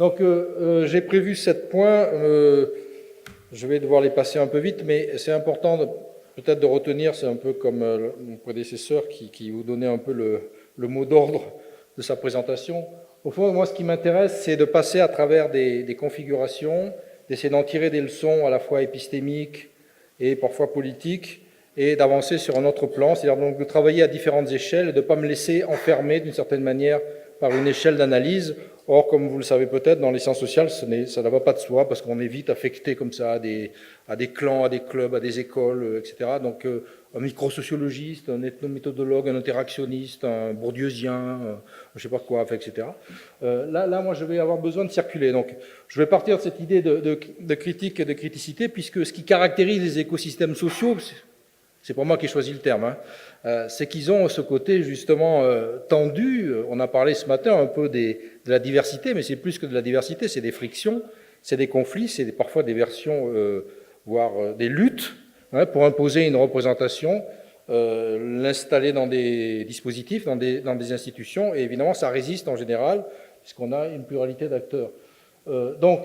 Donc, j'ai prévu 7 points. Je vais devoir les passer un peu vite, mais c'est important peut-être de retenir, c'est un peu comme mon prédécesseur qui vous donnait un peu le mot d'ordre de sa présentation. Au fond, moi, ce qui m'intéresse, c'est de passer à travers des configurations, d'essayer d'en tirer des leçons à la fois épistémiques et parfois politiques, et d'avancer sur un autre plan, c'est-à-dire donc de travailler à différentes échelles et de ne pas me laisser enfermer d'une certaine manière par une échelle d'analyse. Or, comme vous le savez peut-être, dans les sciences sociales, ça ne va pas de soi, parce qu'on est vite affecté comme ça à des clans, à des clubs, à des écoles, etc. Donc, un microsociologiste, un ethnométhodologue, un interactionniste, un bourdieusien, je ne sais pas quoi, etc. Là, moi, je vais avoir besoin de circuler. Donc, je vais partir de cette idée de critique et de criticité, puisque ce qui caractérise les écosystèmes sociaux, c'est pas moi qui ai choisi le terme, c'est qu'ils ont ce côté justement tendu. On a parlé ce matin un peu de la diversité, mais c'est plus que de la diversité, c'est des frictions, c'est des conflits, c'est parfois des versions, voire des luttes, pour imposer une représentation, l'installer dans des dispositifs, dans des institutions, et évidemment ça résiste en général, puisqu'on a une pluralité d'acteurs. Donc,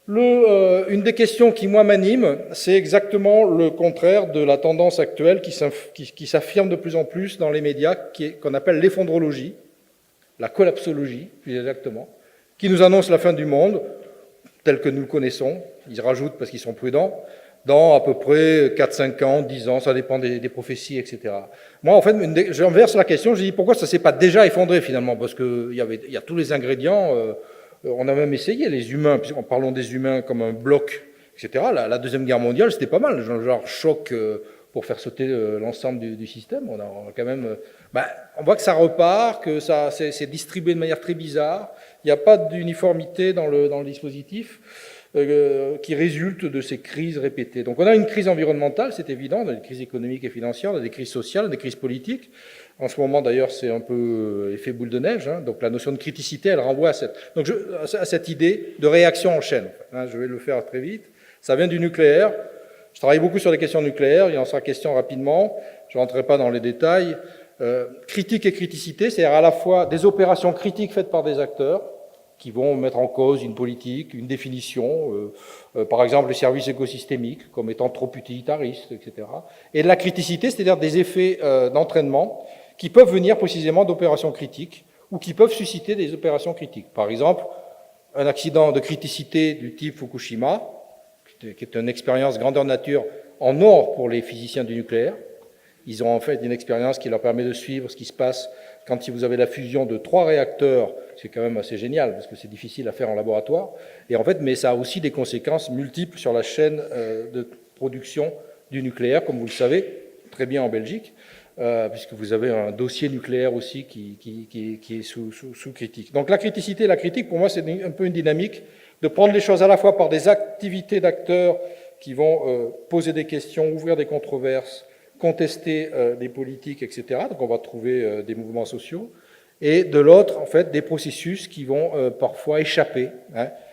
une des questions qui, moi, m'anime, c'est exactement le contraire de la tendance actuelle qui s'affirme de plus en plus dans les médias, qu'on appelle l'effondrologie, la collapsologie, plus exactement, qui nous annonce la fin du monde, tel que nous le connaissons, ils rajoutent parce qu'ils sont prudents, dans à peu près 4, 5 ans, 10 ans, ça dépend des prophéties, etc. Moi, en fait, j'inverse la question, je dis pourquoi ça ne s'est pas déjà effondré, finalement, parce qu'il y a tous les ingrédients... on a même essayé, les humains, en parlant des humains comme un bloc, etc. La Deuxième Guerre mondiale, c'était pas mal, genre choc pour faire sauter l'ensemble du système. On a quand même... on voit que ça repart, que ça c'est distribué de manière très bizarre. Il n'y a pas d'uniformité dans le dispositif qui résulte de ces crises répétées. Donc on a une crise environnementale, c'est évident, on a des crises économiques et financières, on a des crises sociales, des crises politiques. En ce moment, d'ailleurs, c'est un peu effet boule de neige. Donc la notion de criticité, elle renvoie à cette idée de réaction en chaîne. Je vais le faire très vite. Ça vient du nucléaire. Je travaille beaucoup sur les questions nucléaires. Il en sera question rapidement. Je ne rentrerai pas dans les détails. Critique et criticité, c'est-à-dire à la fois des opérations critiques faites par des acteurs qui vont mettre en cause une politique, une définition, par exemple les services écosystémiques comme étant trop utilitaristes, etc. Et de la criticité, c'est-à-dire des effets d'entraînement qui peuvent venir précisément d'opérations critiques ou qui peuvent susciter des opérations critiques. Par exemple, un accident de criticité du type Fukushima, qui est une expérience grandeur nature en or pour les physiciens du nucléaire. Ils ont en fait une expérience qui leur permet de suivre ce qui se passe quand vous avez la fusion de 3 réacteurs, c'est quand même assez génial parce que c'est difficile à faire en laboratoire. Et en fait, mais ça a aussi des conséquences multiples sur la chaîne de production du nucléaire, comme vous le savez très bien en Belgique. Puisque vous avez un dossier nucléaire aussi qui est sous critique. Donc la criticité et la critique, pour moi, c'est un peu une dynamique de prendre les choses à la fois par des activités d'acteurs qui vont poser des questions, ouvrir des controverses, contester des politiques, etc. Donc on va trouver des mouvements sociaux. Et de l'autre, en fait, des processus qui vont parfois échapper.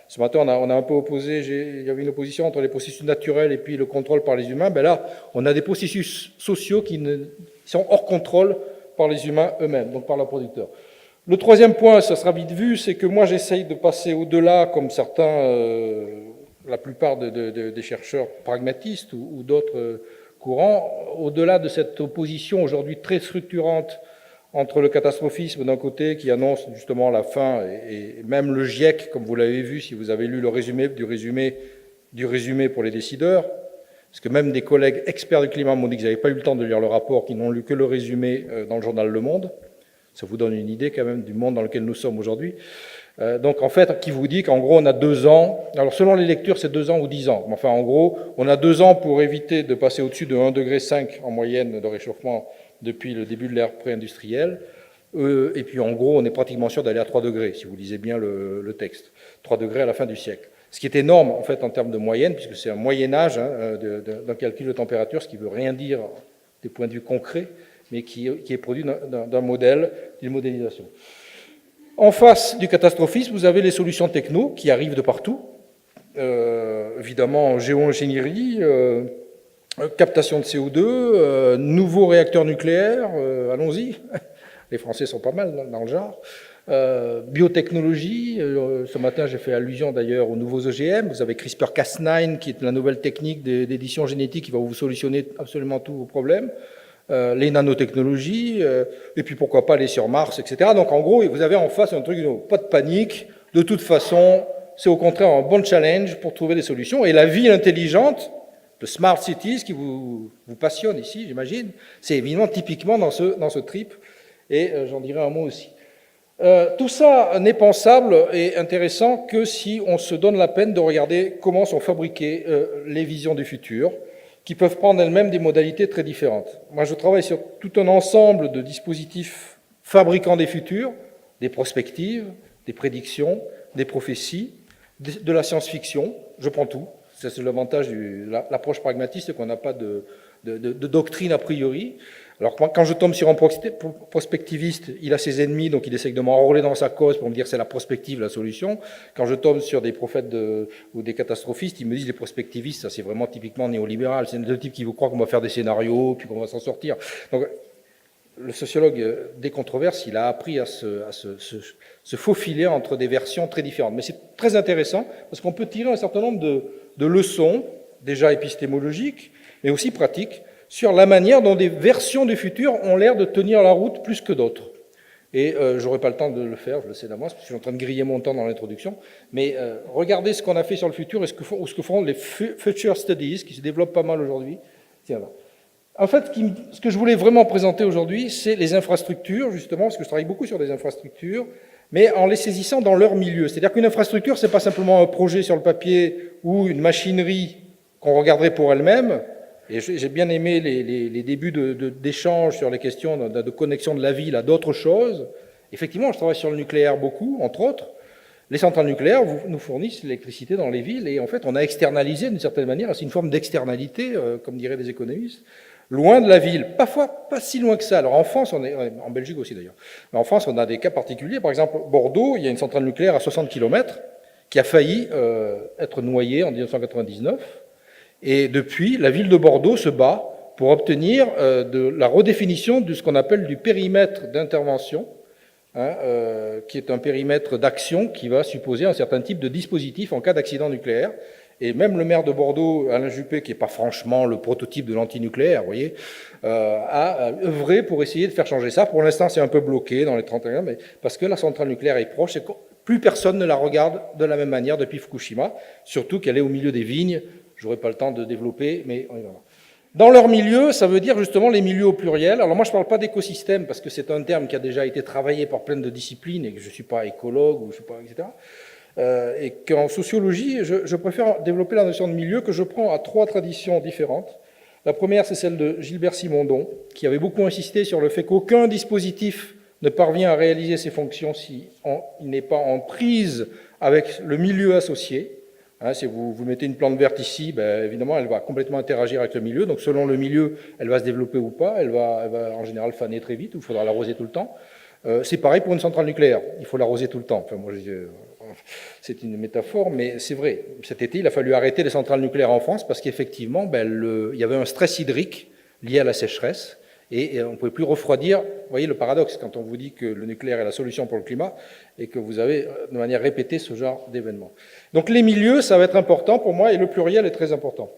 Ce matin, on a un peu opposé, il y avait une opposition entre les processus naturels et puis le contrôle par les humains. Là, on a des processus sociaux qui sont hors contrôle par les humains eux-mêmes, donc par leurs producteurs. Le troisième point, ça sera vite vu, c'est que moi j'essaye de passer au-delà, comme certains, la plupart des chercheurs pragmatistes ou d'autres courants, au-delà de cette opposition aujourd'hui très structurante entre le catastrophisme d'un côté qui annonce justement la fin, et même le GIEC, comme vous l'avez vu si vous avez lu le résumé du résumé pour les décideurs, parce que même des collègues experts du climat m'ont dit qu'ils n'avaient pas eu le temps de lire le rapport, qu'ils n'ont lu que le résumé dans le journal Le Monde. Ça vous donne une idée quand même du monde dans lequel nous sommes aujourd'hui. Donc en fait, qui vous dit qu'en gros on a 2 ans, alors selon les lectures c'est 2 ans ou 10 ans, mais enfin en gros on a 2 ans pour éviter de passer au-dessus de 1,5 degré en moyenne de réchauffement depuis le début de l'ère pré-industrielle, et puis en gros on est pratiquement sûr d'aller à 3 degrés, si vous lisez bien le texte, 3 degrés à la fin du siècle. Ce qui est énorme en fait en termes de moyenne, puisque c'est un moyen-âge d'un calcul de température, ce qui ne veut rien dire des points de vue concrets, mais qui est produit d'un modèle, d'une modélisation. En face du catastrophisme, vous avez les solutions techno qui arrivent de partout, évidemment géo-ingénierie, captation de CO2, nouveaux réacteurs nucléaires, allons-y, les Français sont pas mal dans le genre, Biotechnologie, ce matin j'ai fait allusion d'ailleurs aux nouveaux OGM. Vous avez CRISPR-Cas9 qui est la nouvelle technique d'édition génétique qui va vous solutionner absolument tous vos problèmes. Les nanotechnologies, et puis pourquoi pas aller sur Mars, etc. Donc en gros, vous avez en face un truc, pas de panique, de toute façon, c'est au contraire un bon challenge pour trouver des solutions. Et la ville intelligente, le Smart Cities, qui vous passionne ici, j'imagine, c'est évidemment typiquement dans ce trip, et j'en dirai un mot aussi. Tout ça n'est pensable et intéressant que si on se donne la peine de regarder comment sont fabriquées les visions du futur, qui peuvent prendre elles-mêmes des modalités très différentes. Moi, je travaille sur tout un ensemble de dispositifs fabriquant des futurs, des prospectives, des prédictions, des prophéties, de la science-fiction. Je prends tout. C'est l'avantage de l'approche pragmatiste, qu'on n'a pas de doctrine a priori. Alors, quand je tombe sur un prospectiviste, il a ses ennemis, donc il essaie de m'enrôler dans sa cause pour me dire que c'est la prospective la solution. Quand je tombe sur des prophètes ou des catastrophistes, ils me disent les prospectivistes, ça c'est vraiment typiquement néolibéral. C'est le type qui vous croit qu'on va faire des scénarios, puis qu'on va s'en sortir. Donc, le sociologue des controverses, il a appris à se faufiler entre des versions très différentes. Mais c'est très intéressant, parce qu'on peut tirer un certain nombre de leçons, déjà épistémologiques, mais aussi pratiques, sur la manière dont des versions du futur ont l'air de tenir la route plus que d'autres. Et je n'aurai pas le temps de le faire, je le sais d'avance, parce que je suis en train de griller mon temps dans l'introduction, mais regardez ce qu'on a fait sur le futur et ce que font les future studies, qui se développent pas mal aujourd'hui. Tiens, là. En fait, ce que je voulais vraiment présenter aujourd'hui, c'est les infrastructures, justement, parce que je travaille beaucoup sur des infrastructures, mais en les saisissant dans leur milieu. C'est-à-dire qu'une infrastructure, c'est pas simplement un projet sur le papier ou une machinerie qu'on regarderait pour elle-même. Et j'ai bien aimé les débuts d'échanges sur les questions de connexion de la ville à d'autres choses. Effectivement, je travaille sur le nucléaire beaucoup, entre autres. Les centrales nucléaires nous fournissent l'électricité dans les villes, et en fait, on a externalisé d'une certaine manière, c'est une forme d'externalité, comme diraient les économistes, loin de la ville, parfois pas si loin que ça. Alors en France, en Belgique aussi d'ailleurs, mais en France, on a des cas particuliers. Par exemple, Bordeaux, il y a une centrale nucléaire à 60 km qui a failli être noyée en 1999. Et depuis, la ville de Bordeaux se bat pour obtenir de la redéfinition de ce qu'on appelle du périmètre d'intervention, qui est un périmètre d'action qui va supposer un certain type de dispositif en cas d'accident nucléaire. Et même le maire de Bordeaux, Alain Juppé, qui n'est pas franchement le prototype de l'antinucléaire, vous voyez, a œuvré pour essayer de faire changer ça. Pour l'instant, c'est un peu bloqué dans les 31, mais parce que la centrale nucléaire est proche, et plus personne ne la regarde de la même manière depuis Fukushima, surtout qu'elle est au milieu des vignes. Je n'aurai pas le temps de développer, mais on y va. Dans leur milieu, ça veut dire justement les milieux au pluriel. Alors moi, je ne parle pas d'écosystème, parce que c'est un terme qui a déjà été travaillé par plein de disciplines, et que je ne suis pas écologue, ou je suis pas, etc. Et qu'en sociologie, je préfère développer la notion de milieu que je prends à 3 traditions différentes. La première, c'est celle de Gilbert Simondon, qui avait beaucoup insisté sur le fait qu'aucun dispositif ne parvient à réaliser ses fonctions s'il n'est pas en prise avec le milieu associé. Si vous mettez une plante verte ici, ben, évidemment, elle va complètement interagir avec le milieu. Donc, selon le milieu, elle va se développer ou pas. Elle va en général faner très vite, ou il faudra l'arroser tout le temps. C'est pareil pour une centrale nucléaire. Il faut l'arroser tout le temps. Enfin, moi, c'est une métaphore, mais c'est vrai. Cet été, il a fallu arrêter les centrales nucléaires en France parce qu'effectivement, il y avait un stress hydrique lié à la sécheresse. Et on ne pouvait plus refroidir. Vous voyez le paradoxe quand on vous dit que le nucléaire est la solution pour le climat et que vous avez de manière répétée ce genre d'événement. Donc les milieux, ça va être important pour moi, et le pluriel est très important.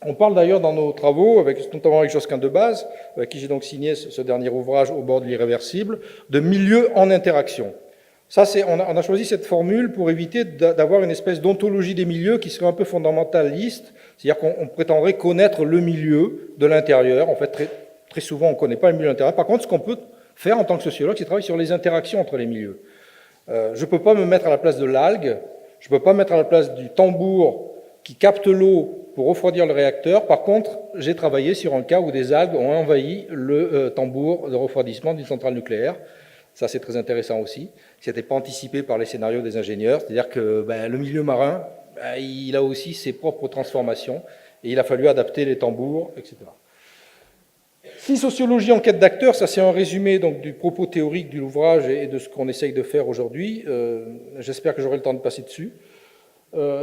On parle d'ailleurs dans nos travaux, notamment avec Josquin Debaz, avec qui j'ai donc signé ce dernier ouvrage Au bord de l'irréversible, de milieux en interaction. Ça, on a choisi cette formule pour éviter d'avoir une espèce d'ontologie des milieux qui serait un peu fondamentaliste, c'est-à-dire qu'on prétendrait connaître le milieu de l'intérieur. En fait, très souvent, on ne connaît pas le milieu intérieur. Par contre, ce qu'on peut faire en tant que sociologue, c'est travailler sur les interactions entre les milieux. Je ne peux pas me mettre à la place de l'algue, je ne peux pas me mettre à la place du tambour qui capte l'eau pour refroidir le réacteur. Par contre, j'ai travaillé sur un cas où des algues ont envahi le tambour de refroidissement d'une centrale nucléaire. Ça, c'est très intéressant aussi. Ce n'était pas anticipé par les scénarios des ingénieurs, c'est-à-dire que le milieu marin, il a aussi ses propres transformations, et il a fallu adapter les tambours, etc. Si sociologie en quête d'acteurs, ça c'est un résumé donc, du propos théorique de l'ouvrage et de ce qu'on essaye de faire aujourd'hui. J'espère que j'aurai le temps de passer dessus.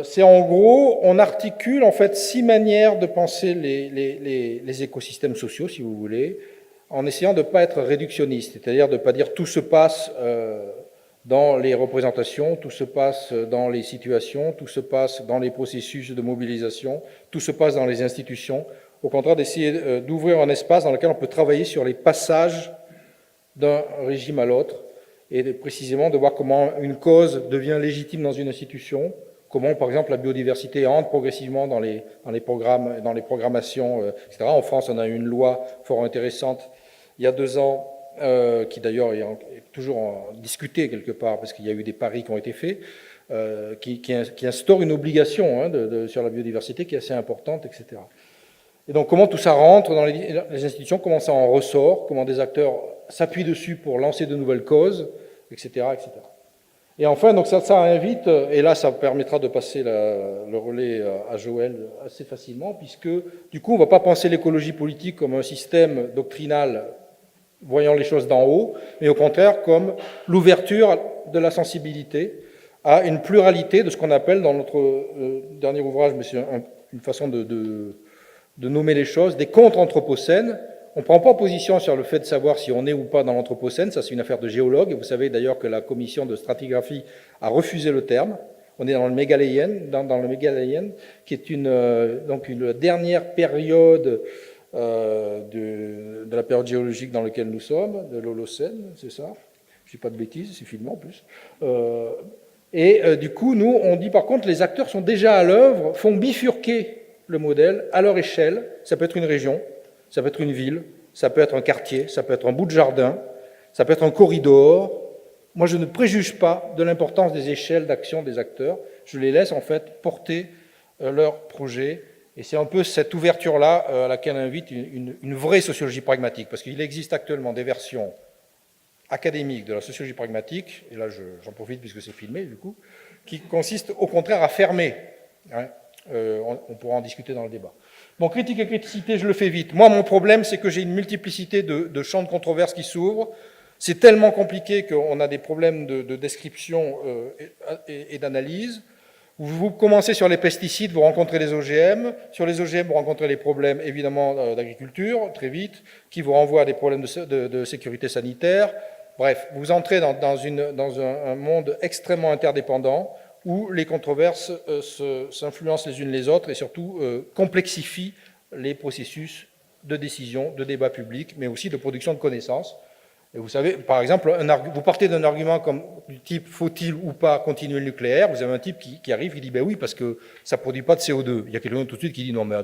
C'est en gros, on articule en fait 6 manières de penser les écosystèmes sociaux, si vous voulez, en essayant de ne pas être réductionniste, c'est-à-dire de ne pas dire tout se passe dans les représentations, tout se passe dans les situations, tout se passe dans les processus de mobilisation, tout se passe dans les institutions. Au contraire, d'essayer d'ouvrir un espace dans lequel on peut travailler sur les passages d'un régime à l'autre, et précisément de voir comment une cause devient légitime dans une institution, comment, par exemple, la biodiversité entre progressivement dans les programmes, dans les programmations, etc. En France, on a eu une loi fort intéressante il y a 2 ans, qui d'ailleurs est toujours discutée quelque part, parce qu'il y a eu des paris qui ont été faits, qui instaure une obligation sur la biodiversité qui est assez importante, etc. Et donc, comment tout ça rentre dans les institutions, comment ça en ressort, comment des acteurs s'appuient dessus pour lancer de nouvelles causes, etc., etc. Et enfin, donc ça invite, et là ça permettra de passer le relais à Joël assez facilement, puisque du coup on ne va pas penser l'écologie politique comme un système doctrinal voyant les choses d'en haut, mais au contraire comme l'ouverture de la sensibilité à une pluralité de ce qu'on appelle dans notre dernier ouvrage, mais c'est une façon de nommer les choses, des contre-anthropocènes. On ne prend pas position sur le fait de savoir si on est ou pas dans l'anthropocène, ça c'est une affaire de géologue. Vous savez d'ailleurs que la commission de stratigraphie a refusé le terme. On est dans le Mégaléien, qui est donc une dernière période de la période géologique dans laquelle nous sommes, de l'Holocène, c'est ça? Je ne dis pas de bêtises, c'est filmé en plus. Du coup, nous, on dit par contre, les acteurs sont déjà à l'œuvre, font bifurquer le modèle à leur échelle. Ça peut être une région, ça peut être une ville, ça peut être un quartier, ça peut être un bout de jardin, ça peut être un corridor. Moi, je ne préjuge pas de l'importance des échelles d'action des acteurs. Je les laisse en fait porter leurs projets. Et c'est un peu cette ouverture-là à laquelle invite une vraie sociologie pragmatique. Parce qu'il existe actuellement des versions académiques de la sociologie pragmatique, et là j'en profite puisque c'est filmé du coup, qui consistent au contraire à fermer. On pourra en discuter dans le débat. Bon, critique et criticité, je le fais vite. Moi, mon problème, c'est que j'ai une multiplicité de champs de controverse qui s'ouvrent. C'est tellement compliqué qu'on a des problèmes de description et d'analyse. Vous commencez sur les pesticides, vous rencontrez les OGM. Sur les OGM, vous rencontrez les problèmes, évidemment, d'agriculture, très vite, qui vous renvoient à des problèmes de sécurité sanitaire. Bref, vous entrez dans un monde extrêmement interdépendant, où les controverses s'influencent les unes les autres et surtout complexifient les processus de décision, de débat public, mais aussi de production de connaissances. Et vous savez, par exemple, vous partez d'un argument comme du type « faut-il ou pas continuer le nucléaire ?» Vous avez un type qui arrive, qui dit « ben oui, parce que ça ne produit pas de CO2 ». Il y a quelqu'un tout de suite qui dit « non, mais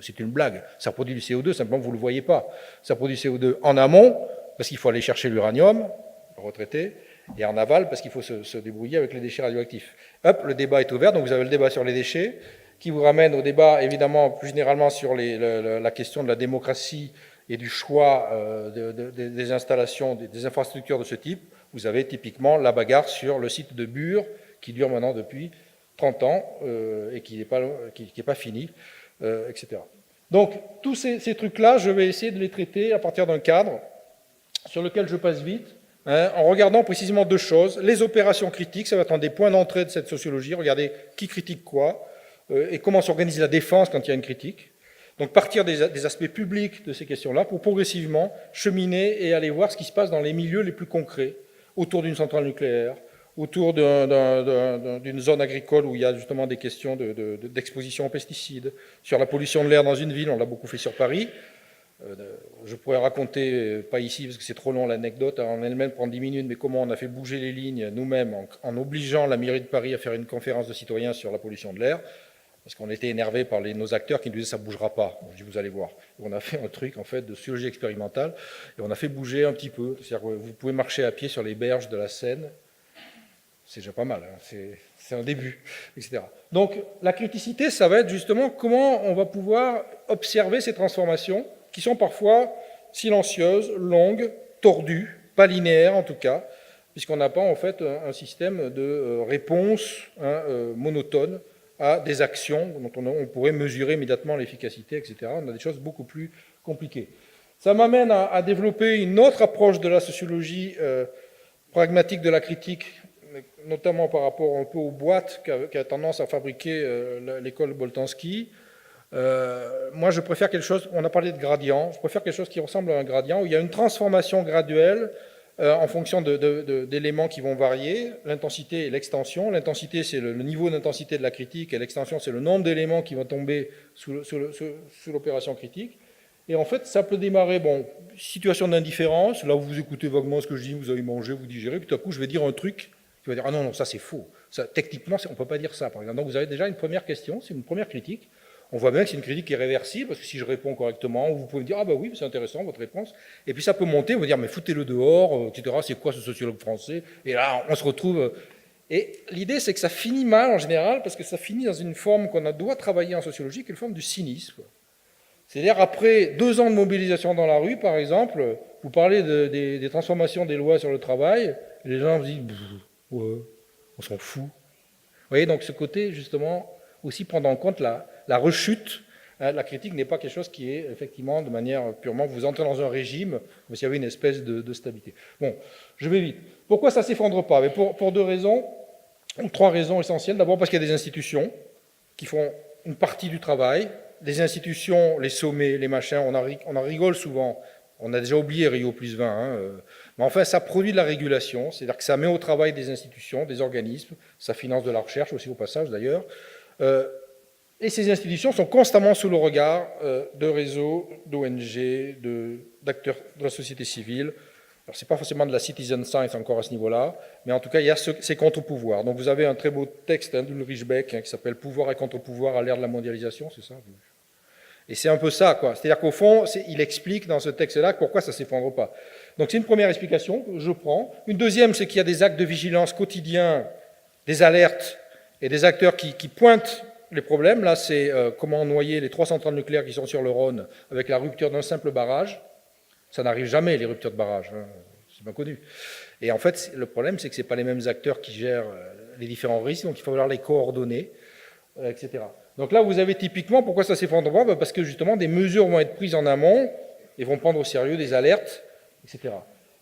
c'est une blague, ça produit du CO2, simplement vous ne le voyez pas. Ça produit du CO2 en amont, parce qu'il faut aller chercher l'uranium, le retraiter, et en aval, parce qu'il faut se débrouiller avec les déchets radioactifs. » Hop, le débat est ouvert, donc vous avez le débat sur les déchets, qui vous ramène au débat, évidemment, plus généralement sur la question de la démocratie et du choix des installations, des infrastructures de ce type. Vous avez typiquement la bagarre sur le site de Bure, qui dure maintenant depuis 30 ans, et qui n'est pas fini, etc. Donc, tous ces trucs-là, je vais essayer de les traiter à partir d'un cadre sur lequel je passe vite, en regardant précisément 2 choses. Les opérations critiques, ça va être un des points d'entrée de cette sociologie. Regardez qui critique quoi, et comment s'organise la défense quand il y a une critique. Donc partir des aspects publics de ces questions-là pour progressivement cheminer et aller voir ce qui se passe dans les milieux les plus concrets, autour d'une centrale nucléaire, autour d'une zone agricole où il y a justement des questions d'exposition aux pesticides, sur la pollution de l'air dans une ville, on l'a beaucoup fait sur Paris. Je pourrais raconter, pas ici parce que c'est trop long l'anecdote, en elle-même prendre 10 minutes, mais comment on a fait bouger les lignes nous-mêmes en obligeant la mairie de Paris à faire une conférence de citoyens sur la pollution de l'air, parce qu'on était énervé par nos acteurs qui nous disaient ça ne bougera pas. Je dis vous allez voir. On a fait un truc en fait de sociologie expérimentale et on a fait bouger un petit peu. C'est-à-dire que vous pouvez marcher à pied sur les berges de la Seine, c'est déjà pas mal, hein. C'est un début, etc. Donc la criticité, ça va être justement comment on va pouvoir observer ces transformations qui sont parfois silencieuses, longues, tordues, pas linéaires en tout cas, puisqu'on n'a pas en fait un système de réponse monotone à des actions dont on pourrait mesurer immédiatement l'efficacité, etc. On a des choses beaucoup plus compliquées. Ça m'amène à développer une autre approche de la sociologie pragmatique de la critique, notamment par rapport un peu aux boîtes qu'a tendance à fabriquer l'école Boltanski. Moi, je préfère quelque chose, on a parlé de gradient, je préfère quelque chose qui ressemble à un gradient, où il y a une transformation graduelle en fonction d'éléments qui vont varier, l'intensité et l'extension. L'intensité, c'est le niveau d'intensité de la critique, et l'extension, c'est le nombre d'éléments qui vont tomber sous l'opération critique. Et en fait, ça peut démarrer, bon, situation d'indifférence, là où vous écoutez vaguement ce que je dis, vous avez mangé, vous digérez, puis tout à coup, je vais dire un truc qui va dire, ah non, non, ça c'est faux. Ça, techniquement, on ne peut pas dire ça, par exemple. Donc vous avez déjà une première question, c'est une première critique. On voit bien que c'est une critique qui est réversible, parce que si je réponds correctement, vous pouvez me dire, ah bah oui, c'est intéressant, votre réponse. Et puis ça peut monter, vous dire, mais foutez-le dehors, etc., c'est quoi ce sociologue français? Et là, on se retrouve... Et l'idée, c'est que ça finit mal, en général, parce que ça finit dans une forme qu'on doit travailler en sociologie, qui est une forme du cynisme. C'est-à-dire, après 2 ans de mobilisation dans la rue, par exemple, vous parlez des transformations des lois sur le travail, et les gens vous disent, ouais, on s'en fout. Vous voyez, donc ce côté, justement, aussi prendre en compte la rechute. La critique n'est pas quelque chose qui est, effectivement, de manière purement, vous entrez dans un régime, comme s'il y avait une espèce de stabilité. Bon, je vais vite. Pourquoi ça ne s'effondre pas? Mais pour 2 raisons, ou 3 raisons essentielles. D'abord parce qu'il y a des institutions qui font une partie du travail. Les institutions, les sommets, les machins, on en rigole souvent. On a déjà oublié Rio plus 20. Hein, mais enfin, ça produit de la régulation, c'est-à-dire que ça met au travail des institutions, des organismes, ça finance de la recherche aussi au passage d'ailleurs. Et ces institutions sont constamment sous le regard de réseaux, d'ONG, d'acteurs de la société civile. Alors, ce n'est pas forcément de la citizen science encore à ce niveau-là, mais en tout cas, il y a ces contre-pouvoirs. Donc, vous avez un très beau texte d'Ulrich Beck qui s'appelle « Pouvoir et contre-pouvoir à l'ère de la mondialisation », c'est ça? Et c'est un peu ça, quoi. C'est-à-dire qu'au fond, il explique dans ce texte-là pourquoi ça ne s'effondre pas. Donc, c'est une première explication que je prends. Une deuxième, c'est qu'il y a des actes de vigilance quotidiens, des alertes et des acteurs qui pointent les problèmes. Là, c'est comment noyer les 3 centrales nucléaires qui sont sur le Rhône avec la rupture d'un simple barrage. Ça n'arrive jamais, les ruptures de barrage, hein. C'est bien connu. Et en fait, le problème, c'est que ce n'est pas les mêmes acteurs qui gèrent les différents risques, donc il faut falloir les coordonner, etc. Donc là, vous avez typiquement, pourquoi ça s'effondre pas? Parce que justement, des mesures vont être prises en amont et vont prendre au sérieux des alertes, etc.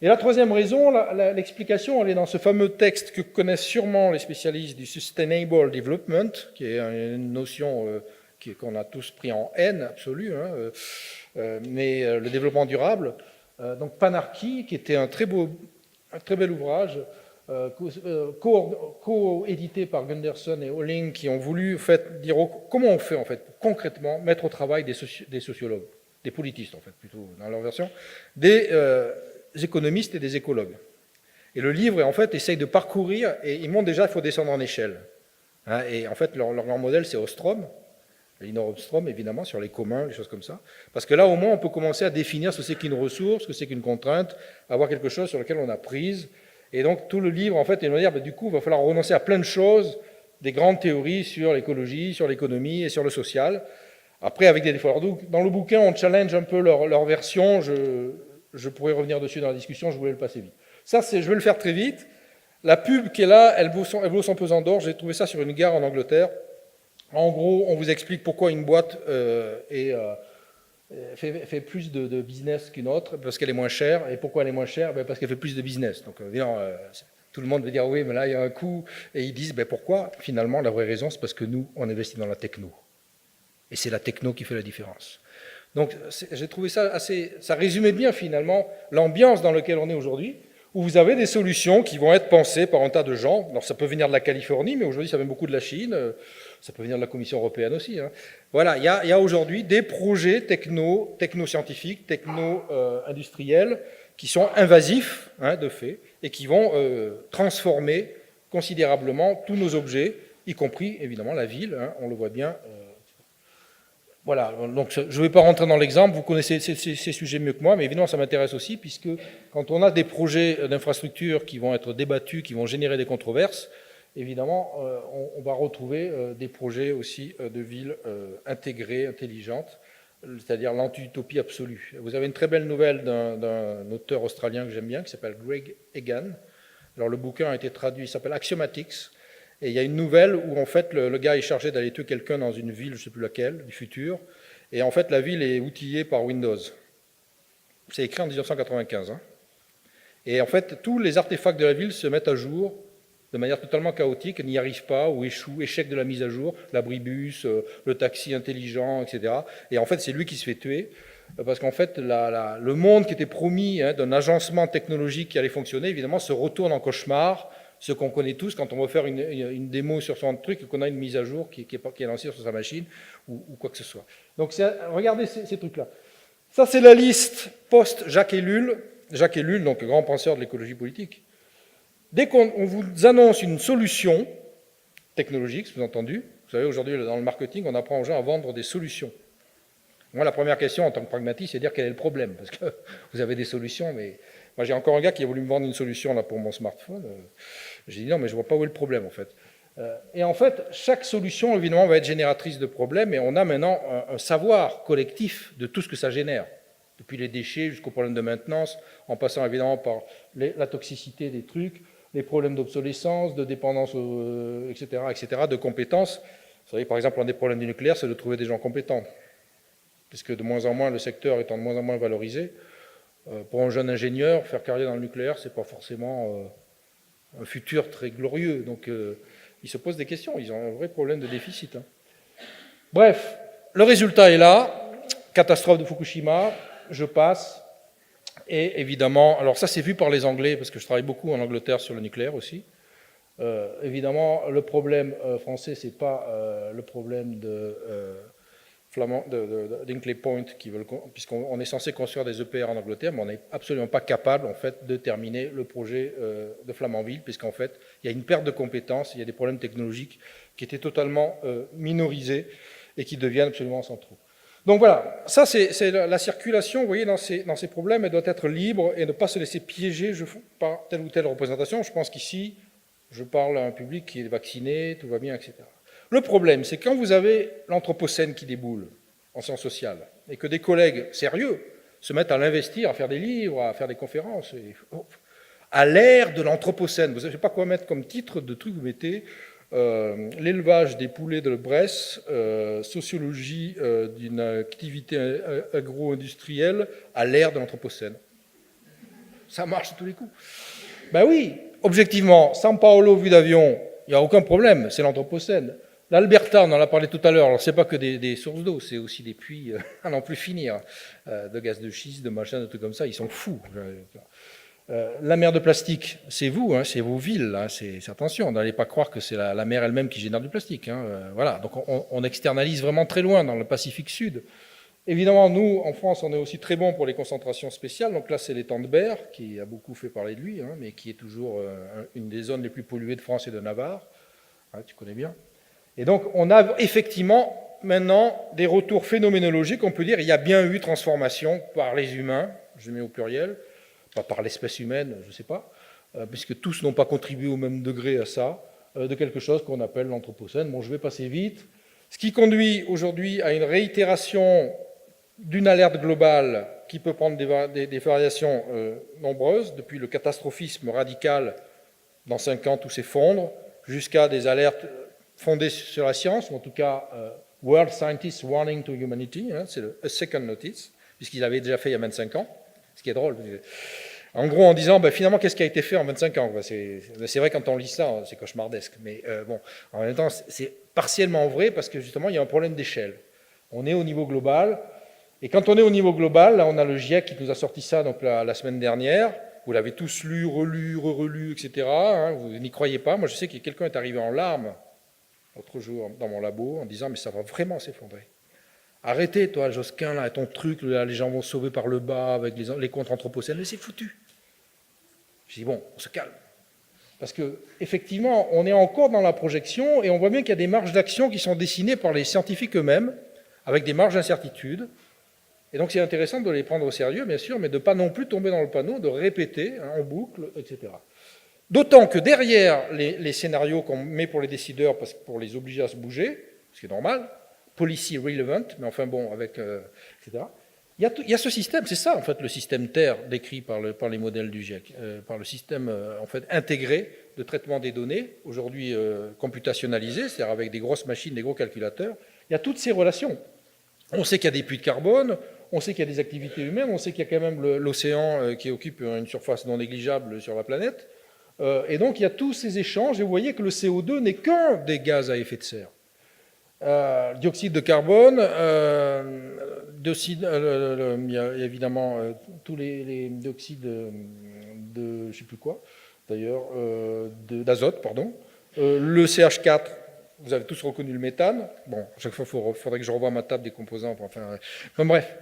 Et la troisième raison, l'explication, elle est dans ce fameux texte que connaissent sûrement les spécialistes du Sustainable Development, qui est une notion qu'on a tous pris en haine absolue, hein, mais le développement durable. Donc Panarchy, qui était un très bel ouvrage, co-édité par Gunderson et Holling, qui ont voulu dire comment on fait en fait concrètement mettre au travail des sociologues, des politistes en fait plutôt dans leur version, des économistes et des écologues. Et le livre en fait essaye de parcourir et ils montrent déjà qu'il faut descendre en échelle. Hein, et en fait leur modèle c'est Ostrom. Elinor Ostrom, évidemment, sur les communs, les choses comme ça. Parce que là, au moins, on peut commencer à définir ce que c'est qu'une ressource, ce que c'est qu'une contrainte, avoir quelque chose sur lequel on a prise. Et donc, tout le livre, en fait, il va dire, du coup, il va falloir renoncer à plein de choses, des grandes théories sur l'écologie, sur l'économie et sur le social. Après, avec des défauts. Alors, dans le bouquin, on challenge un peu leur version. Je pourrais revenir dessus dans la discussion, je voulais le passer vite. Ça, je vais le faire très vite. La pub qui est là, elle vaut son pesant d'or. J'ai trouvé ça sur une gare en Angleterre. En gros, on vous explique pourquoi une boîte fait plus de business qu'une autre, parce qu'elle est moins chère. Et pourquoi elle est moins chère? Parce qu'elle fait plus de business. Donc, tout le monde veut dire, oui, mais là, il y a un coût. Et ils disent, pourquoi? Finalement, la vraie raison, c'est parce que nous, on investit dans la techno. Et c'est la techno qui fait la différence. Donc, j'ai trouvé ça assez... Ça résumait bien, finalement, l'ambiance dans laquelle on est aujourd'hui, où vous avez des solutions qui vont être pensées par un tas de gens. Alors, ça peut venir de la Californie, mais aujourd'hui, ça vient beaucoup de la Chine. Ça peut venir de la Commission européenne aussi. Hein. Voilà, il y a aujourd'hui des projets techno-scientifiques, techno-industriels, qui sont invasifs, hein, de fait, et qui vont transformer considérablement tous nos objets, y compris, évidemment, la ville, hein, on le voit bien. Voilà, donc je ne vais pas rentrer dans l'exemple, vous connaissez ces sujets mieux que moi, mais évidemment, ça m'intéresse aussi, puisque quand on a des projets d'infrastructures qui vont être débattus, qui vont générer des controverses, évidemment, on va retrouver des projets aussi de villes intégrées, intelligentes, c'est-à-dire l'anti-utopie absolue. Vous avez une très belle nouvelle d'un auteur australien que j'aime bien, qui s'appelle Greg Egan. Alors le bouquin a été traduit, il s'appelle Axiomatics, et il y a une nouvelle où en fait le gars est chargé d'aller tuer quelqu'un dans une ville, je ne sais plus laquelle, du futur, et en fait la ville est outillée par Windows. C'est écrit en 1995. Hein. Et en fait, tous les artefacts de la ville se mettent à jour de manière totalement chaotique, n'y arrive pas ou échoue, échec de la mise à jour, l'abribus, le taxi intelligent, etc. Et en fait, c'est lui qui se fait tuer, parce qu'en fait, le monde qui était promis d'un agencement technologique qui allait fonctionner, évidemment, se retourne en cauchemar, ce qu'on connaît tous quand on veut faire une démo sur son truc et qu'on a une mise à jour qui est lancée sur sa machine ou quoi que ce soit. Donc, regardez ces trucs-là. Ça, c'est la liste post-Jacques Ellul. Jacques Ellul, donc grand penseur de l'écologie politique. Dès qu'on vous annonce une solution technologique, sous-entendu, vous savez, aujourd'hui, dans le marketing, on apprend aux gens à vendre des solutions. Moi, la première question, en tant que pragmatiste, c'est de dire quel est le problème. Parce que vous avez des solutions, mais... Moi, j'ai encore un gars qui a voulu me vendre une solution là, pour mon smartphone. J'ai dit non, mais je ne vois pas où est le problème, en fait. Et en fait, chaque solution, évidemment, va être génératrice de problèmes, et on a maintenant un savoir collectif de tout ce que ça génère, depuis les déchets jusqu'aux problèmes de maintenance, en passant évidemment par la toxicité des trucs, les problèmes d'obsolescence, de dépendance, etc., de compétences. Vous savez, par exemple, un des problèmes du nucléaire, c'est de trouver des gens compétents, puisque de moins en moins, le secteur étant de moins en moins valorisé, pour un jeune ingénieur, faire carrière dans le nucléaire, c'est pas forcément un futur très glorieux. Donc, ils se posent des questions. Ils ont un vrai problème de déficit. Bref, le résultat est là. Catastrophe de Fukushima, je passe. Et évidemment, alors ça c'est vu par les Anglais, parce que je travaille beaucoup en Angleterre sur le nucléaire aussi. Évidemment, le problème français, c'est pas le problème d'Hinkley Point, puisqu'on est censé construire des EPR en Angleterre, mais on n'est absolument pas capable en fait, de terminer le projet de Flamanville, puisqu'en fait, il y a une perte de compétences, il y a des problèmes technologiques qui étaient totalement minorisés et qui deviennent absolument centraux. Donc voilà, ça c'est la circulation, vous voyez, dans ces problèmes, elle doit être libre et ne pas se laisser piéger par telle ou telle représentation. Je pense qu'ici, je parle à un public qui est vacciné, tout va bien, etc. Le problème, c'est quand vous avez l'anthropocène qui déboule en sciences sociales et que des collègues sérieux se mettent à l'investir, à faire des livres, à faire des conférences, à l'ère de l'anthropocène. Vous ne savez pas quoi mettre comme titre de truc, vous mettez l'élevage des poulets de Bresse, sociologie d'une activité agro-industrielle à l'ère de l'anthropocène. Ça marche à tous les coups. Ben oui, objectivement, São Paulo, vue d'avion, il n'y a aucun problème, c'est l'anthropocène. L'Alberta, on en a parlé tout à l'heure, alors c'est pas que des sources d'eau, c'est aussi des puits à n'en plus finir, de gaz de schiste, de machin, de trucs comme ça, ils sont fous. La mer de plastique, c'est vous, c'est vos villes, attention, n'allez pas croire que c'est la mer elle-même qui génère du plastique. Voilà, donc on externalise vraiment très loin dans le Pacifique Sud. Évidemment, nous, en France, on est aussi très bons pour les concentrations spéciales. Donc là, c'est l'étang de Berre, qui a beaucoup fait parler de lui, mais qui est toujours une des zones les plus polluées de France et de Navarre. Tu connais bien. Et donc, on a effectivement maintenant des retours phénoménologiques. On peut dire qu'il y a bien eu transformation par les humains, je mets au pluriel, pas par l'espèce humaine, je ne sais pas, puisque tous n'ont pas contribué au même degré à ça, de quelque chose qu'on appelle l'anthropocène. Bon, je vais passer vite. Ce qui conduit aujourd'hui à une réitération d'une alerte globale qui peut prendre des variations nombreuses, depuis le catastrophisme radical dans 5 ans tout s'effondre, jusqu'à des alertes fondées sur la science, ou en tout cas World Scientists Warning to Humanity, c'est le A Second Notice, puisqu'il avait déjà fait il y a 25 ans, ce qui est drôle. En gros, en disant, finalement, qu'est-ce qui a été fait en 25 ans? C'est vrai, quand on lit ça, c'est cauchemardesque, mais bon, en même temps, c'est partiellement vrai, parce que justement, il y a un problème d'échelle. On est au niveau global, et quand on est au niveau global, là, on a le GIEC qui nous a sorti ça donc, la semaine dernière. Vous l'avez tous lu, relu, re-relu, etc. Vous n'y croyez pas. Moi, je sais que quelqu'un est arrivé en larmes l'autre jour dans mon labo en disant « mais ça va vraiment s'effondrer. Arrêtez, toi, Josquin, là, ton truc, là, les gens vont se sauver par le bas avec les contre-anthropocènes. Mais c'est foutu. » Je dis « bon, on se calme. » Parce qu'effectivement, on est encore dans la projection et on voit bien qu'il y a des marges d'action qui sont dessinées par les scientifiques eux-mêmes avec des marges d'incertitude. Et donc c'est intéressant de les prendre au sérieux, bien sûr, mais de ne pas non plus tomber dans le panneau, de répéter en boucle, etc. D'autant que derrière les scénarios qu'on met pour les décideurs, pour les obliger à se bouger, ce qui est normal, policy relevant, mais enfin bon, etc., il y a ce système, c'est ça en fait le système Terre décrit par les modèles du GIEC, par le système en fait intégré de traitement des données, aujourd'hui computationnalisé, c'est-à-dire avec des grosses machines, des gros calculateurs. Il y a toutes ces relations. On sait qu'il y a des puits de carbone, on sait qu'il y a des activités humaines, on sait qu'il y a quand même l'océan qui occupe une surface non négligeable sur la planète. Et donc, il y a tous ces échanges, et vous voyez que le CO2 n'est qu'un des gaz à effet de serre. Dioxyde de carbone, il y a évidemment tous les dioxydes de je ne sais plus quoi, d'ailleurs, d'azote, pardon. Le CH4, vous avez tous reconnu le méthane. Bon, à chaque fois, il faudrait que je revoie ma table des composants. Enfin, bref,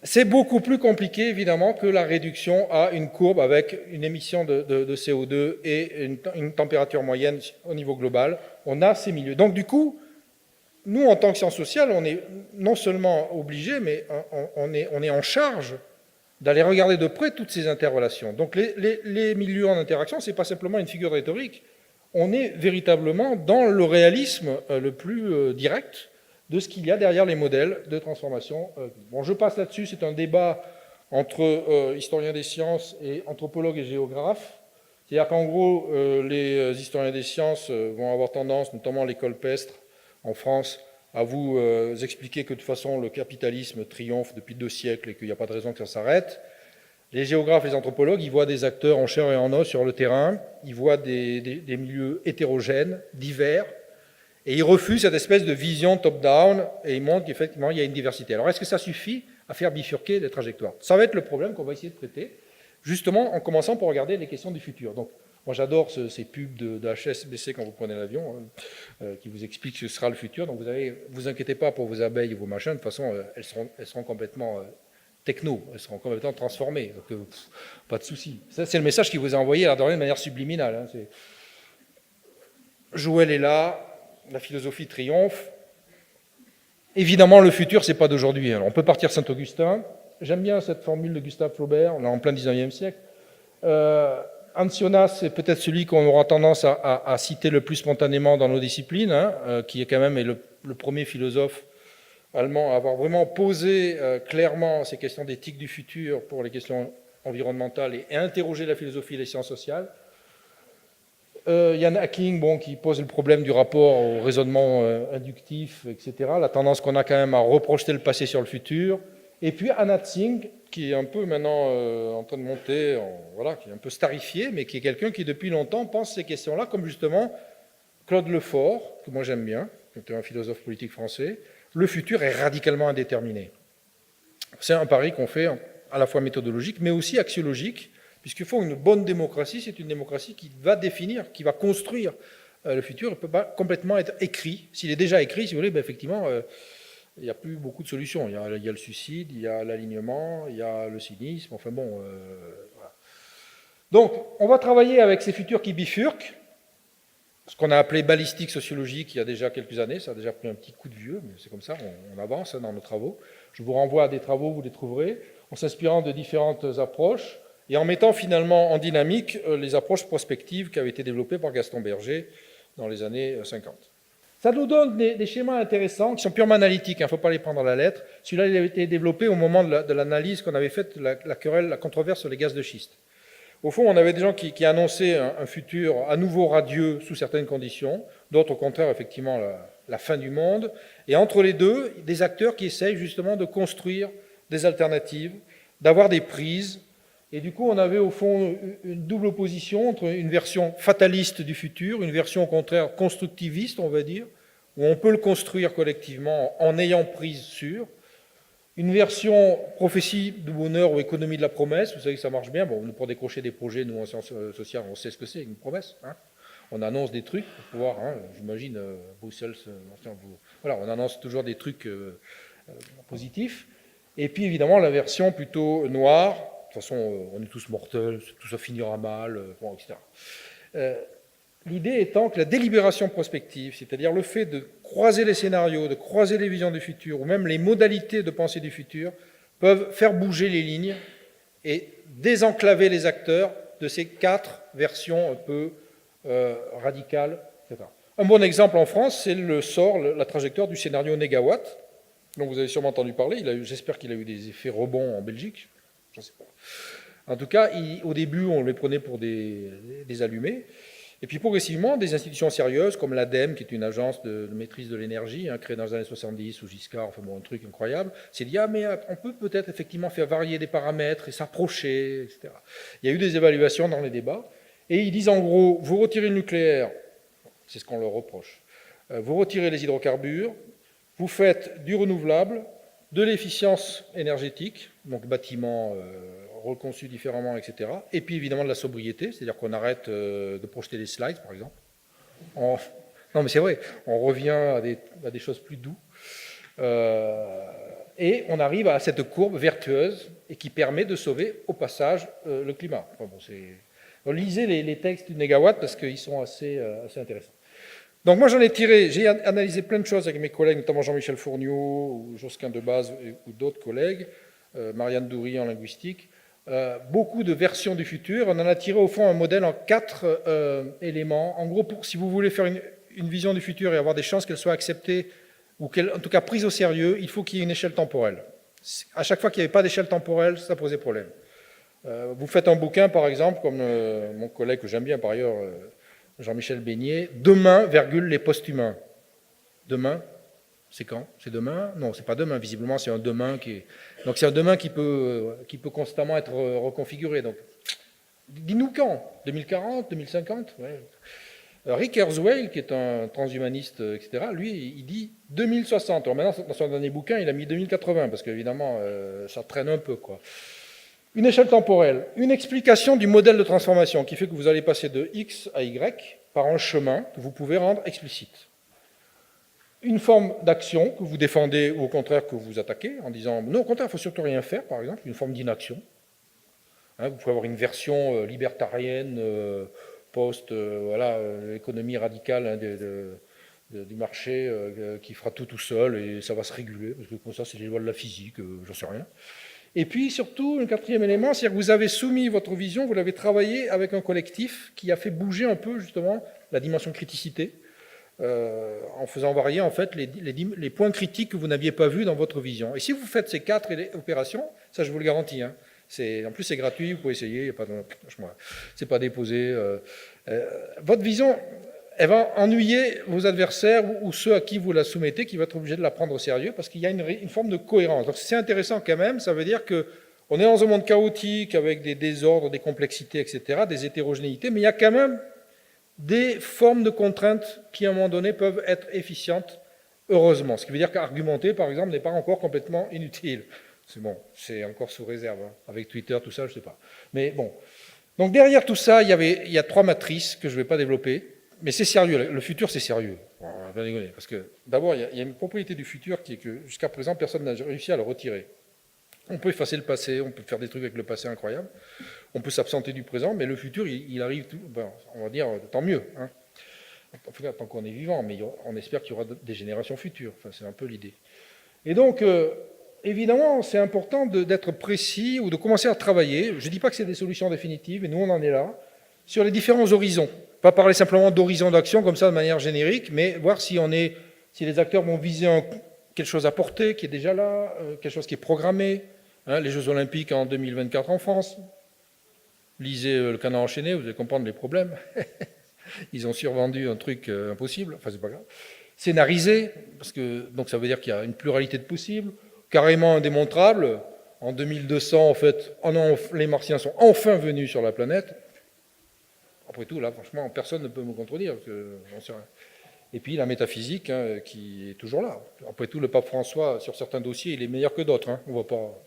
c'est beaucoup plus compliqué, évidemment, que la réduction à une courbe avec une émission de CO2 et une température moyenne au niveau global. On a ces milieux. Donc, du coup, nous, en tant que sciences sociales, on est non seulement obligés, mais on est en charge d'aller regarder de près toutes ces interrelations. Donc les milieux en interaction, ce n'est pas simplement une figure rhétorique, on est véritablement dans le réalisme le plus direct de ce qu'il y a derrière les modèles de transformation. Bon, je passe là-dessus, c'est un débat entre historiens des sciences et anthropologues et géographes. C'est-à-dire qu'en gros, les historiens des sciences vont avoir tendance, notamment l'école Pestre, en France, à vous expliquer que de toute façon le capitalisme triomphe depuis 2 siècles et qu'il n'y a pas de raison que ça s'arrête. Les géographes, les anthropologues, ils voient des acteurs en chair et en os sur le terrain, ils voient des milieux hétérogènes, divers, et ils refusent cette espèce de vision top-down et ils montrent qu'effectivement il y a une diversité. Alors est-ce que ça suffit à faire bifurquer les trajectoires? Ça va être le problème qu'on va essayer de traiter, justement en commençant par regarder les questions du futur. Donc, moi, j'adore ces pubs de HSBC quand vous prenez l'avion, qui vous expliquent ce que sera le futur. Donc, vous inquiétez pas pour vos abeilles et vos machins. De toute façon, elles seront complètement techno, elles seront complètement transformées. Donc, pas de souci. Ça, c'est le message qui vous a envoyé là, de manière subliminale. Hein. Joël est là, la philosophie triomphe. Évidemment, le futur, c'est pas d'aujourd'hui. Alors, on peut partir Saint-Augustin. J'aime bien cette formule de Gustave Flaubert, on est en plein 19e siècle. Ancionas, c'est peut-être celui qu'on aura tendance à citer le plus spontanément dans nos disciplines, hein, qui est quand même le premier philosophe allemand à avoir vraiment posé clairement ces questions d'éthique du futur pour les questions environnementales et interroger la philosophie et les sciences sociales. Jan Hacking, qui pose le problème du rapport au raisonnement inductif, etc. La tendance qu'on a quand même à reprojeter le passé sur le futur. Et puis Anna Tsing, qui est un peu maintenant en train de monter, voilà, qui est un peu starifié, mais qui est quelqu'un qui depuis longtemps pense ces questions-là, comme justement Claude Lefort, que moi j'aime bien, qui était un philosophe politique français. Le futur est radicalement indéterminé. C'est un pari qu'on fait à la fois méthodologique, mais aussi axiologique, puisqu'il faut une bonne démocratie, c'est une démocratie qui va définir, qui va construire le futur, il ne peut pas complètement être écrit. S'il est déjà écrit, si vous voulez, effectivement, il n'y a plus beaucoup de solutions. Il y a le suicide, il y a l'alignement, il y a le cynisme, enfin bon. Voilà. Donc, on va travailler avec ces futurs qui bifurquent, ce qu'on a appelé balistique sociologique il y a déjà quelques années, ça a déjà pris un petit coup de vieux, mais c'est comme ça, on avance dans nos travaux. Je vous renvoie à des travaux, vous les trouverez, en s'inspirant de différentes approches, et en mettant finalement en dynamique les approches prospectives qui avaient été développées par Gaston Berger dans les années 50. Ça nous donne des schémas intéressants qui sont purement analytiques, il ne faut pas les prendre à la lettre. Celui-là, il a été développé au moment de l'analyse qu'on avait faite, la querelle, la controverse sur les gaz de schiste. Au fond, on avait des gens qui annonçaient un futur à nouveau radieux sous certaines conditions, d'autres au contraire, effectivement, la fin du monde. Et entre les deux, des acteurs qui essayent justement de construire des alternatives, d'avoir des prises. Et du coup, on avait au fond une double opposition entre une version fataliste du futur, une version au contraire constructiviste, on va dire, où on peut le construire collectivement en ayant prise sur, une version prophétie du bonheur ou économie de la promesse, vous savez que ça marche bien. Bon, pour décrocher des projets, nous en sciences sociales, on sait ce que c'est, une promesse. Hein. On annonce des trucs pour pouvoir, j'imagine, Bruxelles, voilà, on annonce toujours des trucs positifs. Et puis évidemment, la version plutôt noire. De toute façon, on est tous mortels, tout ça finira mal, bon, etc. L'idée étant que la délibération prospective, c'est-à-dire le fait de croiser les scénarios, de croiser les visions du futur, ou même les modalités de pensée du futur, peuvent faire bouger les lignes et désenclaver les acteurs de ces 4 versions un peu radicales, etc. Un bon exemple en France, c'est la trajectoire du scénario Négawatt, dont vous avez sûrement entendu parler. J'espère qu'il a eu des effets rebonds en Belgique. Je ne sais pas. En tout cas, au début, on les prenait pour des allumés. Et puis progressivement, des institutions sérieuses comme l'ADEME, qui est une agence de maîtrise de l'énergie, créée dans les années 70 sous Giscard, enfin bon, un truc incroyable, s'est dit, mais on peut effectivement faire varier des paramètres et s'approcher, etc. Il y a eu des évaluations dans les débats. Et ils disent en gros, vous retirez le nucléaire, c'est ce qu'on leur reproche, vous retirez les hydrocarbures, vous faites du renouvelable, de l'efficience énergétique, donc bâtiments reconçus différemment, etc. Et puis évidemment de la sobriété, c'est-à-dire qu'on arrête de projeter des slides, par exemple. Non mais c'est vrai, on revient à des choses plus douces. Et on arrive à cette courbe vertueuse et qui permet de sauver au passage le climat. Enfin, bon, lisez les textes du Négawatt parce qu'ils sont assez intéressants. Donc moi j'ai analysé plein de choses avec mes collègues, notamment Jean-Michel Fourniot, ou Josquin Debaz ou d'autres collègues, Marianne Doury en linguistique, beaucoup de versions du futur. On en a tiré au fond un modèle en 4 éléments. En gros, si vous voulez faire une vision du futur et avoir des chances qu'elle soit acceptée, ou qu'elle, en tout cas prise au sérieux, il faut qu'il y ait une échelle temporelle. À chaque fois qu'il n'y avait pas d'échelle temporelle, ça posait problème. Vous faites un bouquin, par exemple, comme mon collègue que j'aime bien par ailleurs, Jean-Michel Beignet, Demain, virgule, les post-humains. Demain, c'est quand? C'est demain? Non, c'est pas demain, visiblement, c'est un demain qui est... Donc c'est un demain qui peut constamment être reconfiguré. Donc, dis-nous quand? 2040, 2050? Ouais. Rick Kurzweil, qui est un transhumaniste, etc., lui, il dit 2060. Alors maintenant, dans son dernier bouquin, il a mis 2080, parce qu'évidemment, ça traîne un peu, quoi. Une échelle temporelle, une explication du modèle de transformation qui fait que vous allez passer de X à Y par un chemin que vous pouvez rendre explicite. Une forme d'action que vous défendez ou au contraire que vous attaquez en disant non, au contraire, il ne faut surtout rien faire, par exemple, une forme d'inaction. Hein, vous pouvez avoir une version libertarienne, l'économie radicale hein, du marché qui fera tout seul et ça va se réguler, parce que comme ça, c'est les lois de la physique, j'en sais rien. Et puis surtout, un quatrième élément, c'est que vous avez soumis votre vision, vous l'avez travaillé avec un collectif qui a fait bouger un peu justement la dimension criticité, en faisant varier en fait les points critiques que vous n'aviez pas vus dans votre vision. Et si vous faites ces 4 opérations, ça je vous le garantis, hein, en plus c'est gratuit, vous pouvez essayer, c'est pas déposé. Votre vision, elle va ennuyer vos adversaires ou ceux à qui vous la soumettez, qui vont être obligés de la prendre au sérieux, parce qu'il y a une forme de cohérence. Donc c'est intéressant quand même, ça veut dire qu'on est dans un monde chaotique, avec des désordres, des complexités, etc., des hétérogénéités, mais il y a quand même des formes de contraintes qui, à un moment donné, peuvent être efficientes, heureusement. Ce qui veut dire qu'argumenter, par exemple, n'est pas encore complètement inutile. C'est bon, c'est encore sous réserve. Hein. Avec Twitter, tout ça, je ne sais pas. Mais bon. Donc derrière tout ça, il y a 3 matrices que je ne vais pas développer. Mais c'est sérieux, le futur c'est sérieux. On va bien rigoler. Parce que d'abord, il y a une propriété du futur qui est que jusqu'à présent, personne n'a réussi à le retirer. On peut effacer le passé, on peut faire des trucs avec le passé incroyables, on peut s'absenter du présent, mais le futur, il arrive, on va dire, tant mieux. Hein. Tant qu'on est vivant, mais on espère qu'il y aura des générations futures. Enfin, c'est un peu l'idée. Et donc, évidemment, c'est important d'être précis ou de commencer à travailler. Je ne dis pas que c'est des solutions définitives, et nous, on en est là, sur les différents horizons. Pas parler simplement d'horizon d'action comme ça de manière générique, mais voir si les acteurs vont viser quelque chose à porter, qui est déjà là, quelque chose qui est programmé. Hein, les Jeux Olympiques en 2024 en France. Lisez le Canard enchaîné, vous allez comprendre les problèmes. Ils ont survendu un truc impossible, enfin c'est pas grave. Scénarisé, donc ça veut dire qu'il y a une pluralité de possibles, carrément indémontrable. En 2200, en fait, les Martiens sont enfin venus sur la planète. Après tout, là, franchement, personne ne peut me contredire, parce que j'en sais rien. Et puis la métaphysique, hein, qui est toujours là. Après tout, le pape François, sur certains dossiers, il est meilleur que d'autres. Hein. On va pas...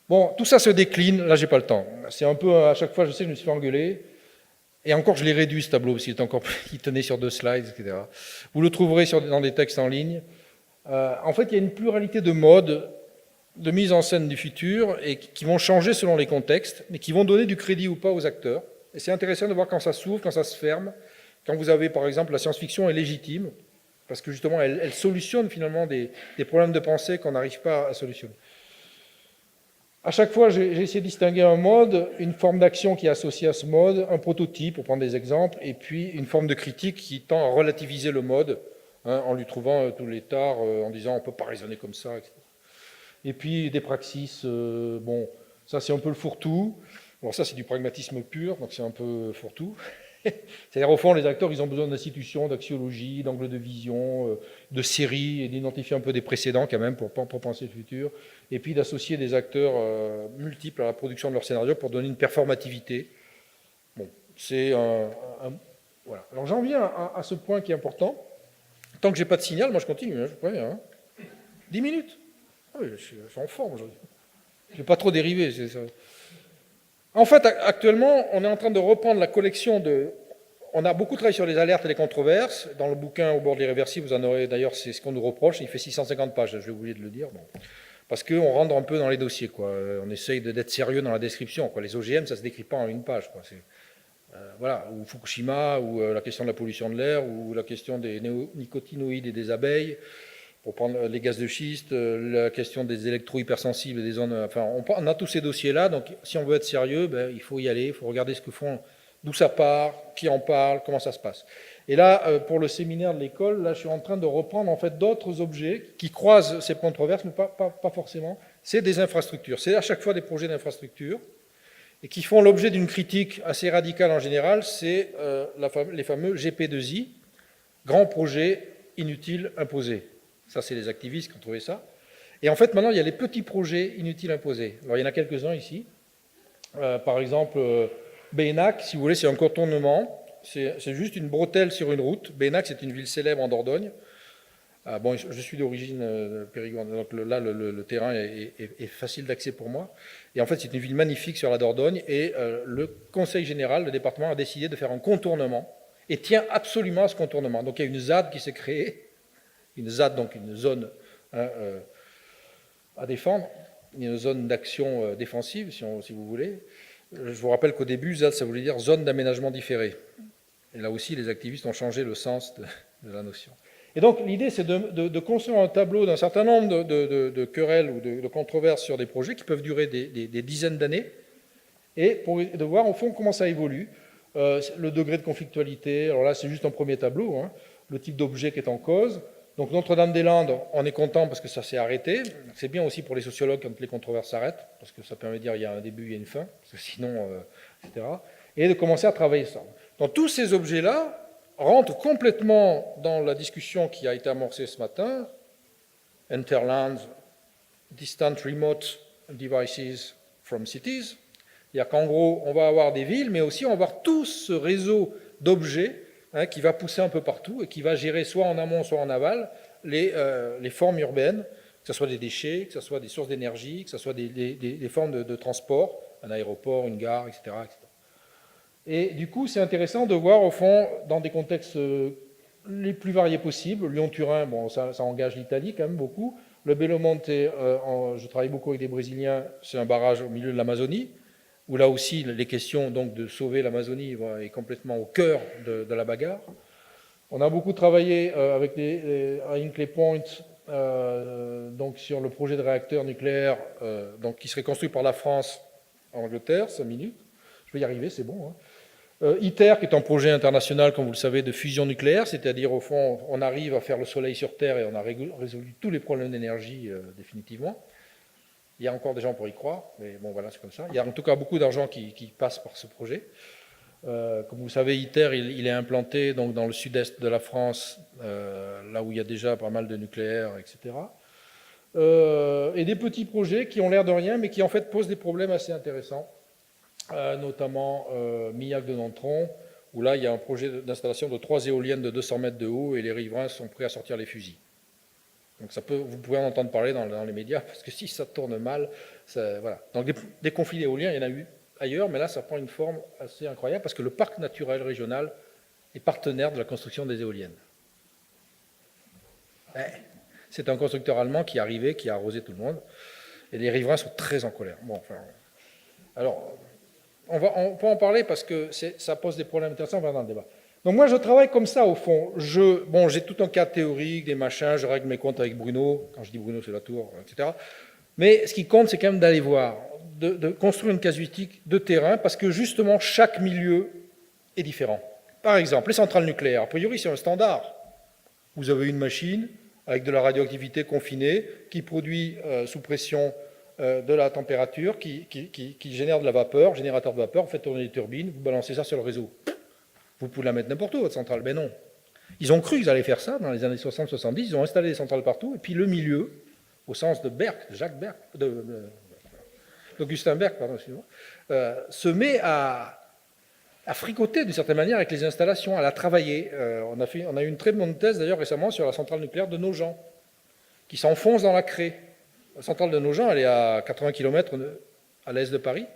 Bon, tout ça se décline, là, j'ai pas le temps. C'est un peu, à chaque fois, je sais que je me suis fait engueuler. Et encore, je l'ai réduit, ce tableau, parce qu'il tenait sur 2 slides, etc. Vous le trouverez dans des textes en ligne. En fait, il y a une pluralité de modes de mise en scène du futur et qui vont changer selon les contextes, mais qui vont donner du crédit ou pas aux acteurs. Et c'est intéressant de voir quand ça s'ouvre, quand ça se ferme, quand vous avez, par exemple, la science-fiction est légitime, parce que justement, elle solutionne finalement des problèmes de pensée qu'on n'arrive pas à solutionner. À chaque fois, j'ai essayé de distinguer un mode, une forme d'action qui est associée à ce mode, un prototype, pour prendre des exemples, et puis une forme de critique qui tend à relativiser le mode, hein, en lui trouvant tous les tares, en disant on ne peut pas raisonner comme ça, etc. Et puis des praxis, bon, ça c'est un peu le fourre-tout. Bon, ça c'est du pragmatisme pur, donc c'est un peu fourre-tout. C'est-à-dire, au fond, les acteurs, ils ont besoin d'institutions, d'axiologie, d'angle de vision, de séries, et d'identifier un peu des précédents quand même pour penser le futur, et puis d'associer des acteurs multiples à la production de leur scénario pour donner une performativité. Bon, Voilà. Alors j'en viens à ce point qui est important. Tant que j'ai pas de signal, moi je continue. Hein, je préviens, 10 minutes. Ah oui, je suis en forme aujourd'hui. Je ne vais pas trop dériver. En fait, actuellement, on est en train de reprendre la collection de... On a beaucoup travaillé sur les alertes et les controverses. Dans le bouquin Au bord de l'irréversible, vous en aurez d'ailleurs, c'est ce qu'on nous reproche. Il fait 650 pages, je vais oublier de le dire. Bon. Parce qu'on rentre un peu dans les dossiers, quoi. On essaye d'être sérieux dans la description, quoi. Les OGM, ça ne se décrit pas en une page, quoi. Voilà, ou Fukushima, ou la question de la pollution de l'air, ou la question des néonicotinoïdes et des abeilles, pour prendre les gaz de schiste, la question des électro-hypersensibles et des zones... Enfin, on a tous ces dossiers-là, donc si on veut être sérieux, ben, il faut y aller, il faut regarder ce que font, d'où ça part, qui en parle, comment ça se passe. Et là, pour le séminaire de l'école, là, je suis en train de reprendre en fait d'autres objets qui croisent ces controverses, mais pas forcément. C'est des infrastructures. C'est à chaque fois des projets d'infrastructures et qui font l'objet d'une critique assez radicale en général. C'est les fameux GP2I, grands projets inutiles imposés. Ça, c'est les activistes qui ont trouvé ça. Et en fait, maintenant, il y a les petits projets inutiles imposés. Alors, il y en a quelques-uns ici. Par exemple, Bénac, si vous voulez, c'est un contournement. C'est juste une bretelle sur une route. Bénac, c'est une ville célèbre en Dordogne. Bon, je suis d'origine périgord, donc là, le terrain est facile d'accès pour moi. Et en fait, c'est une ville magnifique sur la Dordogne. Et le Conseil général, le département, a décidé de faire un contournement et tient absolument à ce contournement. Donc, il y a une ZAD qui s'est créée. Une ZAD, donc une zone à défendre, une zone d'action défensive, si vous voulez. Je vous rappelle qu'au début, ZAD, ça voulait dire zone d'aménagement différé. Et là aussi, les activistes ont changé le sens de la notion. Et donc, l'idée, c'est de construire un tableau d'un certain nombre de querelles ou de controverses sur des projets qui peuvent durer des dizaines d'années, et de voir, au fond, comment ça évolue. Le degré de conflictualité, alors là, c'est juste un premier tableau, hein, le type d'objet qui est en cause. Donc Notre-Dame-des-Landes, on est content parce que ça s'est arrêté. C'est bien aussi pour les sociologues quand les controverses s'arrêtent, parce que ça permet de dire il y a un début, il y a une fin, parce que sinon, etc. Et de commencer à travailler ça. Donc tous ces objets-là rentrent complètement dans la discussion qui a été amorcée ce matin, Interland, Distant Remote Devices from Cities. C'est-à-dire qu'en gros, on va avoir des villes, mais aussi on va avoir tout ce réseau d'objets qui va pousser un peu partout et qui va gérer soit en amont, soit en aval les formes urbaines, que ce soit des déchets, que ce soit des sources d'énergie, que ce soit des formes de transport, un aéroport, une gare, etc. etc. Et du coup, c'est intéressant de voir, au fond, dans des contextes les plus variés possibles. Lyon-Turin, bon, ça engage l'Italie quand même beaucoup. Le Belo Monte, je travaille beaucoup avec des Brésiliens, c'est un barrage au milieu de l'Amazonie, où là aussi, les questions donc, de sauver l'Amazonie est complètement au cœur de la bagarre. On a beaucoup travaillé avec à Hinkley Point donc sur le projet de réacteur nucléaire donc, qui serait construit par la France en Angleterre, 5 minutes. Je vais y arriver, c'est bon. ITER, qui est un projet international, comme vous le savez, de fusion nucléaire, c'est-à-dire, au fond, on arrive à faire le soleil sur Terre et on a résolu tous les problèmes d'énergie définitivement. Il y a encore des gens pour y croire, mais bon, voilà, c'est comme ça. Il y a en tout cas beaucoup d'argent qui passe par ce projet. Comme vous savez, ITER, il est implanté donc, dans le sud-est de la France, là où il y a déjà pas mal de nucléaire, etc. Et des petits projets qui ont l'air de rien, mais qui en fait posent des problèmes assez intéressants, notamment Millac de Nantron, où là, il y a un projet d'installation de 3 éoliennes de 200 mètres de haut et les riverains sont prêts à sortir les fusils. Donc vous pouvez en entendre parler dans les médias, parce que si ça tourne mal, voilà. Donc des conflits éoliens, il y en a eu ailleurs, mais là, ça prend une forme assez incroyable, parce que le parc naturel régional est partenaire de la construction des éoliennes. C'est un constructeur allemand qui est arrivé, qui a arrosé tout le monde, et les riverains sont très en colère. Bon, enfin, alors, on peut en parler, parce que ça pose des problèmes intéressants, on va dans le débat. Donc moi, je travaille comme ça, au fond. J'ai tout un cas théorique, des machins, je règle mes comptes avec Bruno. Quand je dis Bruno, c'est la tour, etc. Mais ce qui compte, c'est quand même d'aller voir, de construire une casuistique de terrain, parce que justement, chaque milieu est différent. Par exemple, les centrales nucléaires, a priori, c'est un standard. Vous avez une machine avec de la radioactivité confinée qui produit sous pression de la température, qui génère de la vapeur, générateur de vapeur, vous faites tourner les turbines, vous balancez ça sur le réseau. Vous pouvez la mettre n'importe où, votre centrale. Mais non. Ils ont cru qu'ils allaient faire ça dans les années 60-70. Ils ont installé des centrales partout. Et puis le milieu, au sens de Jacques Berck, d'Augustin Berck, pardon, excusez-moi, se met à a fricoté d'une certaine manière avec les installations, elle a travaillé. On a eu une très bonne thèse d'ailleurs récemment sur la centrale nucléaire de Nogent, qui s'enfonce dans la craie. La centrale de Nogent, elle est à 80 km à l'est de Paris,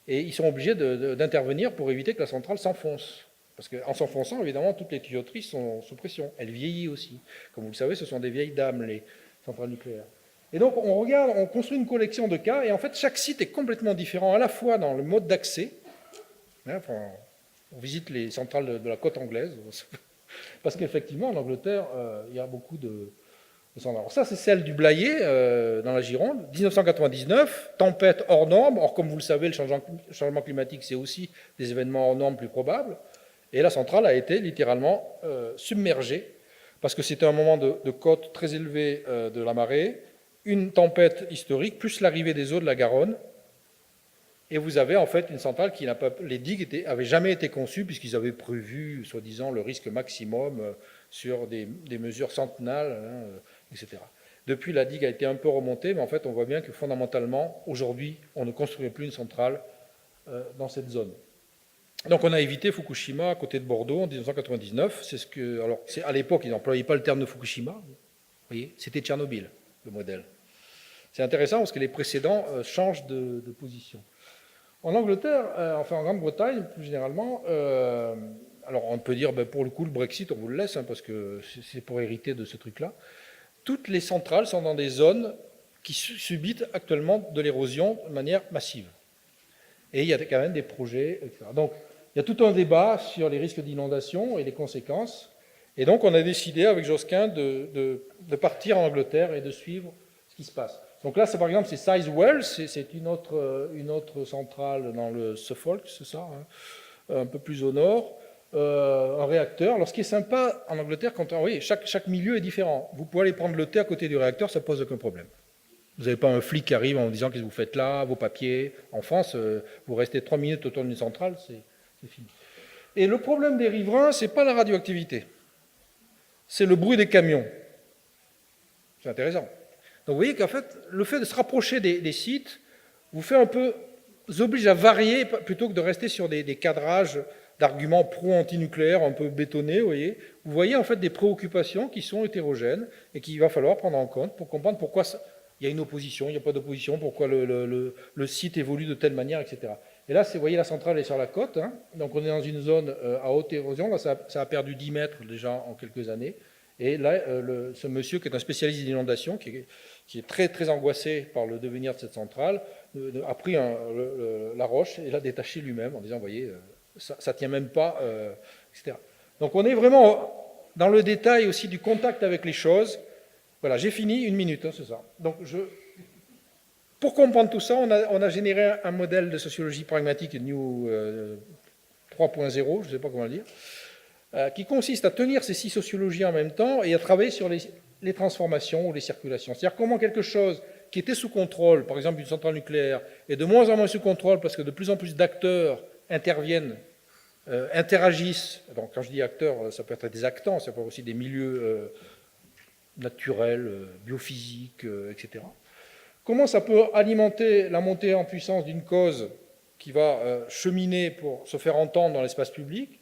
et ils sont obligés d'intervenir pour éviter que la centrale s'enfonce. Parce qu'en s'enfonçant, évidemment, toutes les tuyauteries sont sous pression. Elle vieillit aussi. Comme vous le savez, ce sont des vieilles dames, les centrales nucléaires. Et donc, on regarde, on construit une collection de cas, et en fait, chaque site est complètement différent, à la fois dans le mode d'accès. Enfin, on visite les centrales de la côte anglaise, parce qu'effectivement, en Angleterre, il y a beaucoup de centrales. Alors ça, c'est celle du Blayais, dans la Gironde, 1999, tempête hors norme. Or, comme vous le savez, le changement climatique, c'est aussi des événements hors normes plus probables. Et la centrale a été littéralement submergée, parce que c'était un moment de côte très élevé de la marée, une tempête historique, plus l'arrivée des eaux de la Garonne, et vous avez en fait une centrale qui n'a pas... Les digues n'avaient jamais été conçues, puisqu'ils avaient prévu, soi-disant, le risque maximum sur des mesures centennales, etc. Depuis, la digue a été un peu remontée, mais en fait, on voit bien que fondamentalement, aujourd'hui, on ne construit plus une centrale dans cette zone. Donc on a évité Fukushima à côté de Bordeaux en 1999. C'est ce que, alors, à l'époque, ils n'employaient pas le terme de Fukushima. Vous voyez, c'était Tchernobyl, le modèle. C'est intéressant parce que les précédents changent de position. En Angleterre, enfin en Grande-Bretagne plus généralement, alors on peut dire, pour le coup, le Brexit, on vous le laisse, parce que c'est pour hériter de ce truc-là. Toutes les centrales sont dans des zones qui subissent actuellement de l'érosion de manière massive. Et il y a quand même des projets, etc. Donc, il y a tout un débat sur les risques d'inondation et les conséquences. Et donc, on a décidé avec Josquin de partir en Angleterre et de suivre ce qui se passe. Donc là, par exemple, c'est Sizewell, c'est une autre centrale dans le Suffolk, c'est ça, un peu plus au nord, un réacteur. Alors, ce qui est sympa en Angleterre, oui, chaque milieu est différent. Vous pouvez aller prendre le thé à côté du réacteur, ça ne pose aucun problème. Vous n'avez pas un flic qui arrive en vous disant qu'est-ce que vous faites là, vos papiers. En France, vous restez 3 minutes autour d'une centrale, c'est fini. Et le problème des riverains, ce n'est pas la radioactivité, c'est le bruit des camions. C'est intéressant. Donc vous voyez qu'en fait, le fait de se rapprocher des sites vous fait un peu, vous oblige à varier plutôt que de rester sur des cadrages d'arguments pro-antinucléaires un peu bétonnés. Vous voyez en fait des préoccupations qui sont hétérogènes et qu'il va falloir prendre en compte pour comprendre pourquoi il y a une opposition, il n'y a pas d'opposition, pourquoi le site évolue de telle manière, etc. Et là, vous voyez, la centrale est sur la côte, donc on est dans une zone à haute érosion. Là, ça a perdu 10 mètres déjà en quelques années. Et là, ce monsieur qui est un spécialiste d'inondation, qui est très, très angoissé par le devenir de cette centrale, a pris la roche et l'a détachée lui-même en disant, vous voyez, ça ne tient même pas, etc. Donc on est vraiment dans le détail aussi du contact avec les choses. Voilà, j'ai fini, 1 minute, c'est ça. Donc pour comprendre tout ça, on a généré un modèle de sociologie pragmatique New 3.0, je ne sais pas comment le dire, qui consiste à tenir ces 6 sociologies en même temps et à travailler sur les transformations ou les circulations. C'est-à-dire comment quelque chose qui était sous contrôle, par exemple une centrale nucléaire, est de moins en moins sous contrôle parce que de plus en plus d'acteurs interviennent, interagissent. Donc quand je dis acteurs, ça peut être des actants, ça peut être aussi des milieux naturels, biophysiques, etc. Comment ça peut alimenter la montée en puissance d'une cause qui va cheminer pour se faire entendre dans l'espace public,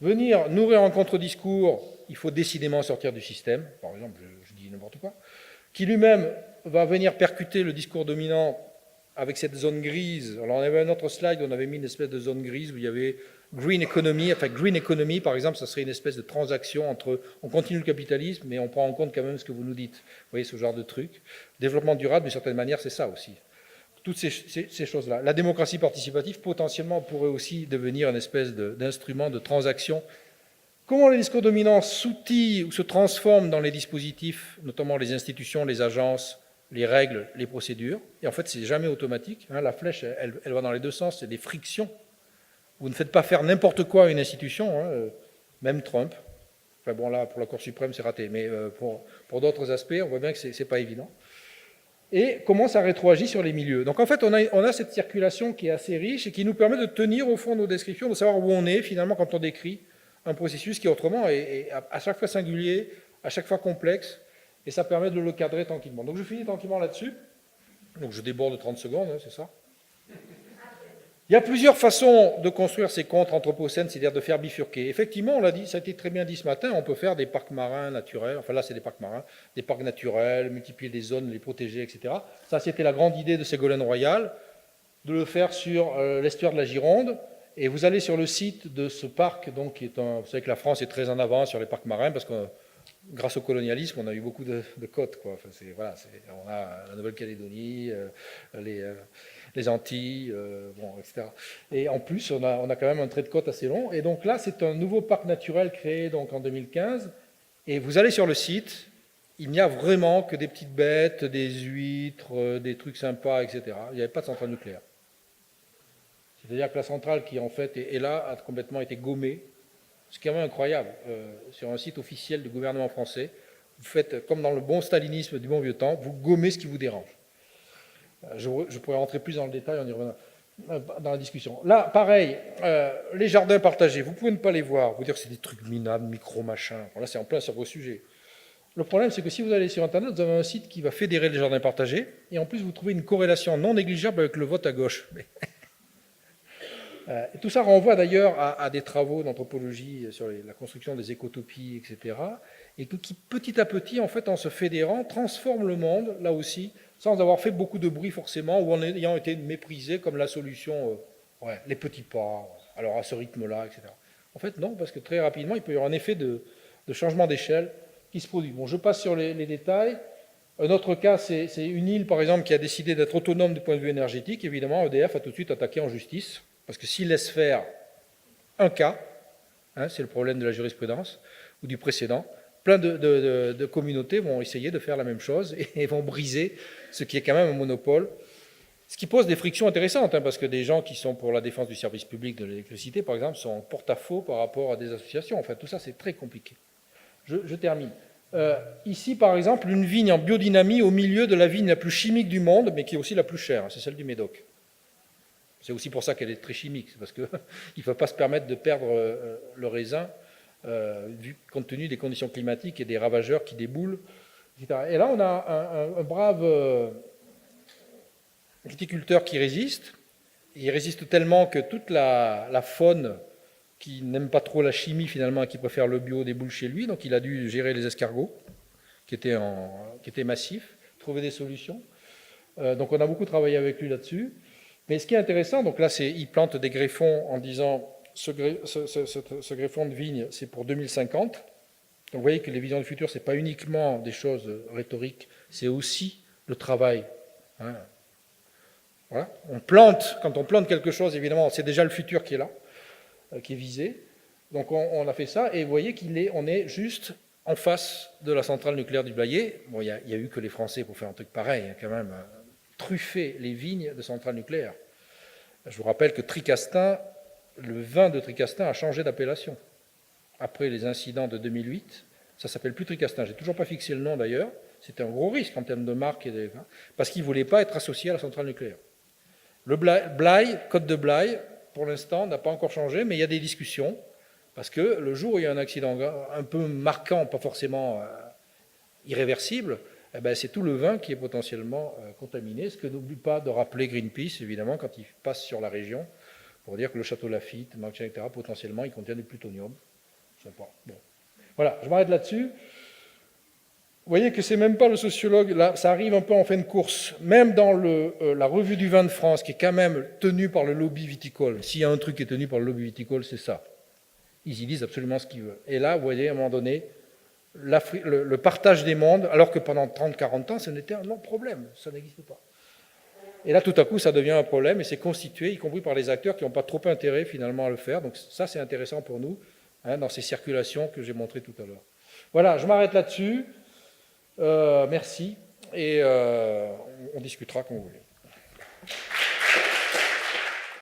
venir nourrir un contre-discours, il faut décidément sortir du système, par exemple, je dis n'importe quoi, qui lui-même va venir percuter le discours dominant avec cette zone grise. Alors on avait un autre slide où on avait mis une espèce de zone grise où il y avait green economy. Enfin, green economy, par exemple, ça serait une espèce de transaction entre on continue le capitalisme, mais on prend en compte quand même ce que vous nous dites. Vous voyez, ce genre de truc. Développement durable, d'une certaine manière, c'est ça aussi. Toutes ces choses-là. La démocratie participative, potentiellement, pourrait aussi devenir une espèce d'instrument de transaction. Comment les discours dominants s'outillent ou se transforment dans les dispositifs, notamment les institutions, les agences, les règles, les procédures. Et en fait, c'est jamais automatique. La flèche, elle va dans les deux sens, c'est des frictions. Vous ne faites pas faire n'importe quoi à une institution, même Trump. Enfin bon, là, pour la Cour suprême, c'est raté. Mais pour d'autres aspects, on voit bien que ce n'est pas évident. Et comment ça rétroagit sur les milieux. Donc en fait, on a cette circulation qui est assez riche et qui nous permet de tenir au fond nos descriptions, de savoir où on est finalement quand on décrit un processus qui autrement est à chaque fois singulier, à chaque fois complexe, et ça permet de le cadrer tranquillement. Donc je finis tranquillement là-dessus. Donc je déborde de 30 secondes, c'est ça. Il y a plusieurs façons de construire ces contres anthropocènes, c'est-à-dire de faire bifurquer. Effectivement, on l'a dit, ça a été très bien dit ce matin, on peut faire des parcs marins naturels, enfin là c'est des parcs marins, des parcs naturels, multiplier des zones, les protéger, etc. Ça c'était la grande idée de Ségolène Royal, de le faire sur l'estuaire de la Gironde. Et vous allez sur le site de ce parc, donc, qui est vous savez que la France est très en avant sur les parcs marins, parce que grâce au colonialisme, on a eu beaucoup de côtes, quoi. Enfin, voilà, on a la Nouvelle-Calédonie, les Antilles, bon, etc. Et en plus, on a quand même un trait de côte assez long. Et donc là, c'est un nouveau parc naturel créé donc, en 2015. Et vous allez sur le site, il n'y a vraiment que des petites bêtes, des huîtres, des trucs sympas, etc. Il n'y avait pas de centrale nucléaire. C'est-à-dire que la centrale qui en fait est là a complètement été gommée, ce qui est quand même incroyable. Sur un site officiel du gouvernement français, vous faites comme dans le bon stalinisme du bon vieux temps, vous gommez ce qui vous dérange. Je pourrais rentrer plus dans le détail, on y reviendra dans la discussion. Là, pareil, les jardins partagés, vous pouvez ne pas les voir, vous dire que c'est des trucs minables, micro-machins. Bon, là, c'est en plein sur vos sujets. Le problème, c'est que si vous allez sur Internet, vous avez un site qui va fédérer les jardins partagés, et en plus, vous trouvez une corrélation non négligeable avec le vote à gauche. Et tout ça renvoie d'ailleurs à des travaux d'anthropologie sur la construction des écotopies, etc., et qui, petit à petit, en fait, en se fédérant, transforment le monde, là aussi, sans avoir fait beaucoup de bruit forcément, ou en ayant été méprisé comme la solution, les petits pas, alors à ce rythme-là, etc. En fait, non, parce que très rapidement, il peut y avoir un effet de changement d'échelle qui se produit. Bon, je passe sur les détails. Un autre cas, c'est une île, par exemple, qui a décidé d'être autonome du point de vue énergétique. Évidemment, EDF a tout de suite attaqué en justice, parce que s'il laisse faire un cas, c'est le problème de la jurisprudence, ou du précédent, plein de communautés vont essayer de faire la même chose et vont briser ce qui est quand même un monopole. Ce qui pose des frictions intéressantes, parce que des gens qui sont pour la défense du service public de l'électricité, par exemple, sont en porte-à-faux par rapport à des associations. Enfin, tout ça, c'est très compliqué. Je termine. Ici, par exemple, une vigne en biodynamie au milieu de la vigne la plus chimique du monde, mais qui est aussi la plus chère, c'est celle du Médoc. C'est aussi pour ça qu'elle est très chimique, c'est parce qu'il ne faut pas se permettre de perdre le raisin, compte tenu des conditions climatiques et des ravageurs qui déboulent, etc. Et là, on a un brave viticulteur qui résiste. Il résiste tellement que toute la faune qui n'aime pas trop la chimie finalement et qui préfère le bio déboule chez lui, donc il a dû gérer les escargots qui étaient massifs, trouver des solutions. Donc on a beaucoup travaillé avec lui là-dessus. Mais ce qui est intéressant, donc là il plante des greffons en disant ce greffon de vigne c'est pour 2050. Donc vous voyez que les visions du futur c'est pas uniquement des choses rhétoriques, c'est aussi le travail. Voilà. Quand on plante quelque chose, évidemment, c'est déjà le futur qui est là, qui est visé. Donc on a fait ça, et vous voyez qu'on est juste en face de la centrale nucléaire du Blayais. Bon, il n'y a eu que les Français pour faire un truc pareil, quand même, truffer les vignes de centrales nucléaires. Je vous rappelle que Tricastin, le vin de Tricastin a changé d'appellation. Après les incidents de 2008, ça ne s'appelle plus Tricastin. Je n'ai toujours pas fixé le nom d'ailleurs. C'était un gros risque en termes de marque, parce qu'ils ne voulaient pas être associés à la centrale nucléaire. Le Blaye, Côte de Blaye, pour l'instant, n'a pas encore changé, mais il y a des discussions, parce que le jour où il y a un accident un peu marquant, pas forcément irréversible, c'est tout le vin qui est potentiellement contaminé, ce que n'oublie pas de rappeler Greenpeace, évidemment, quand il passe sur la région, pour dire que le château Lafite, Marchin, etc., potentiellement, il contient du plutonium. Je sais pas. Bon. Voilà, je m'arrête là-dessus. Vous voyez que c'est même pas le sociologue, là, ça arrive un peu en fin de course, même dans la revue du vin de France, qui est quand même tenue par le lobby viticole. S'il y a un truc qui est tenu par le lobby viticole, c'est ça. Ils y disent absolument ce qu'ils veulent. Et là, vous voyez, à un moment donné, le partage des mondes, alors que pendant 30-40 ans, ce n'était un non-problème, ça n'existe pas. Et là, tout à coup, ça devient un problème, et c'est constitué, y compris par les acteurs qui n'ont pas trop intérêt, finalement, à le faire. Donc ça, c'est intéressant pour nous, dans ces circulations que j'ai montrées tout à l'heure. Voilà, je m'arrête là-dessus. Merci, et on discutera quand vous voulez.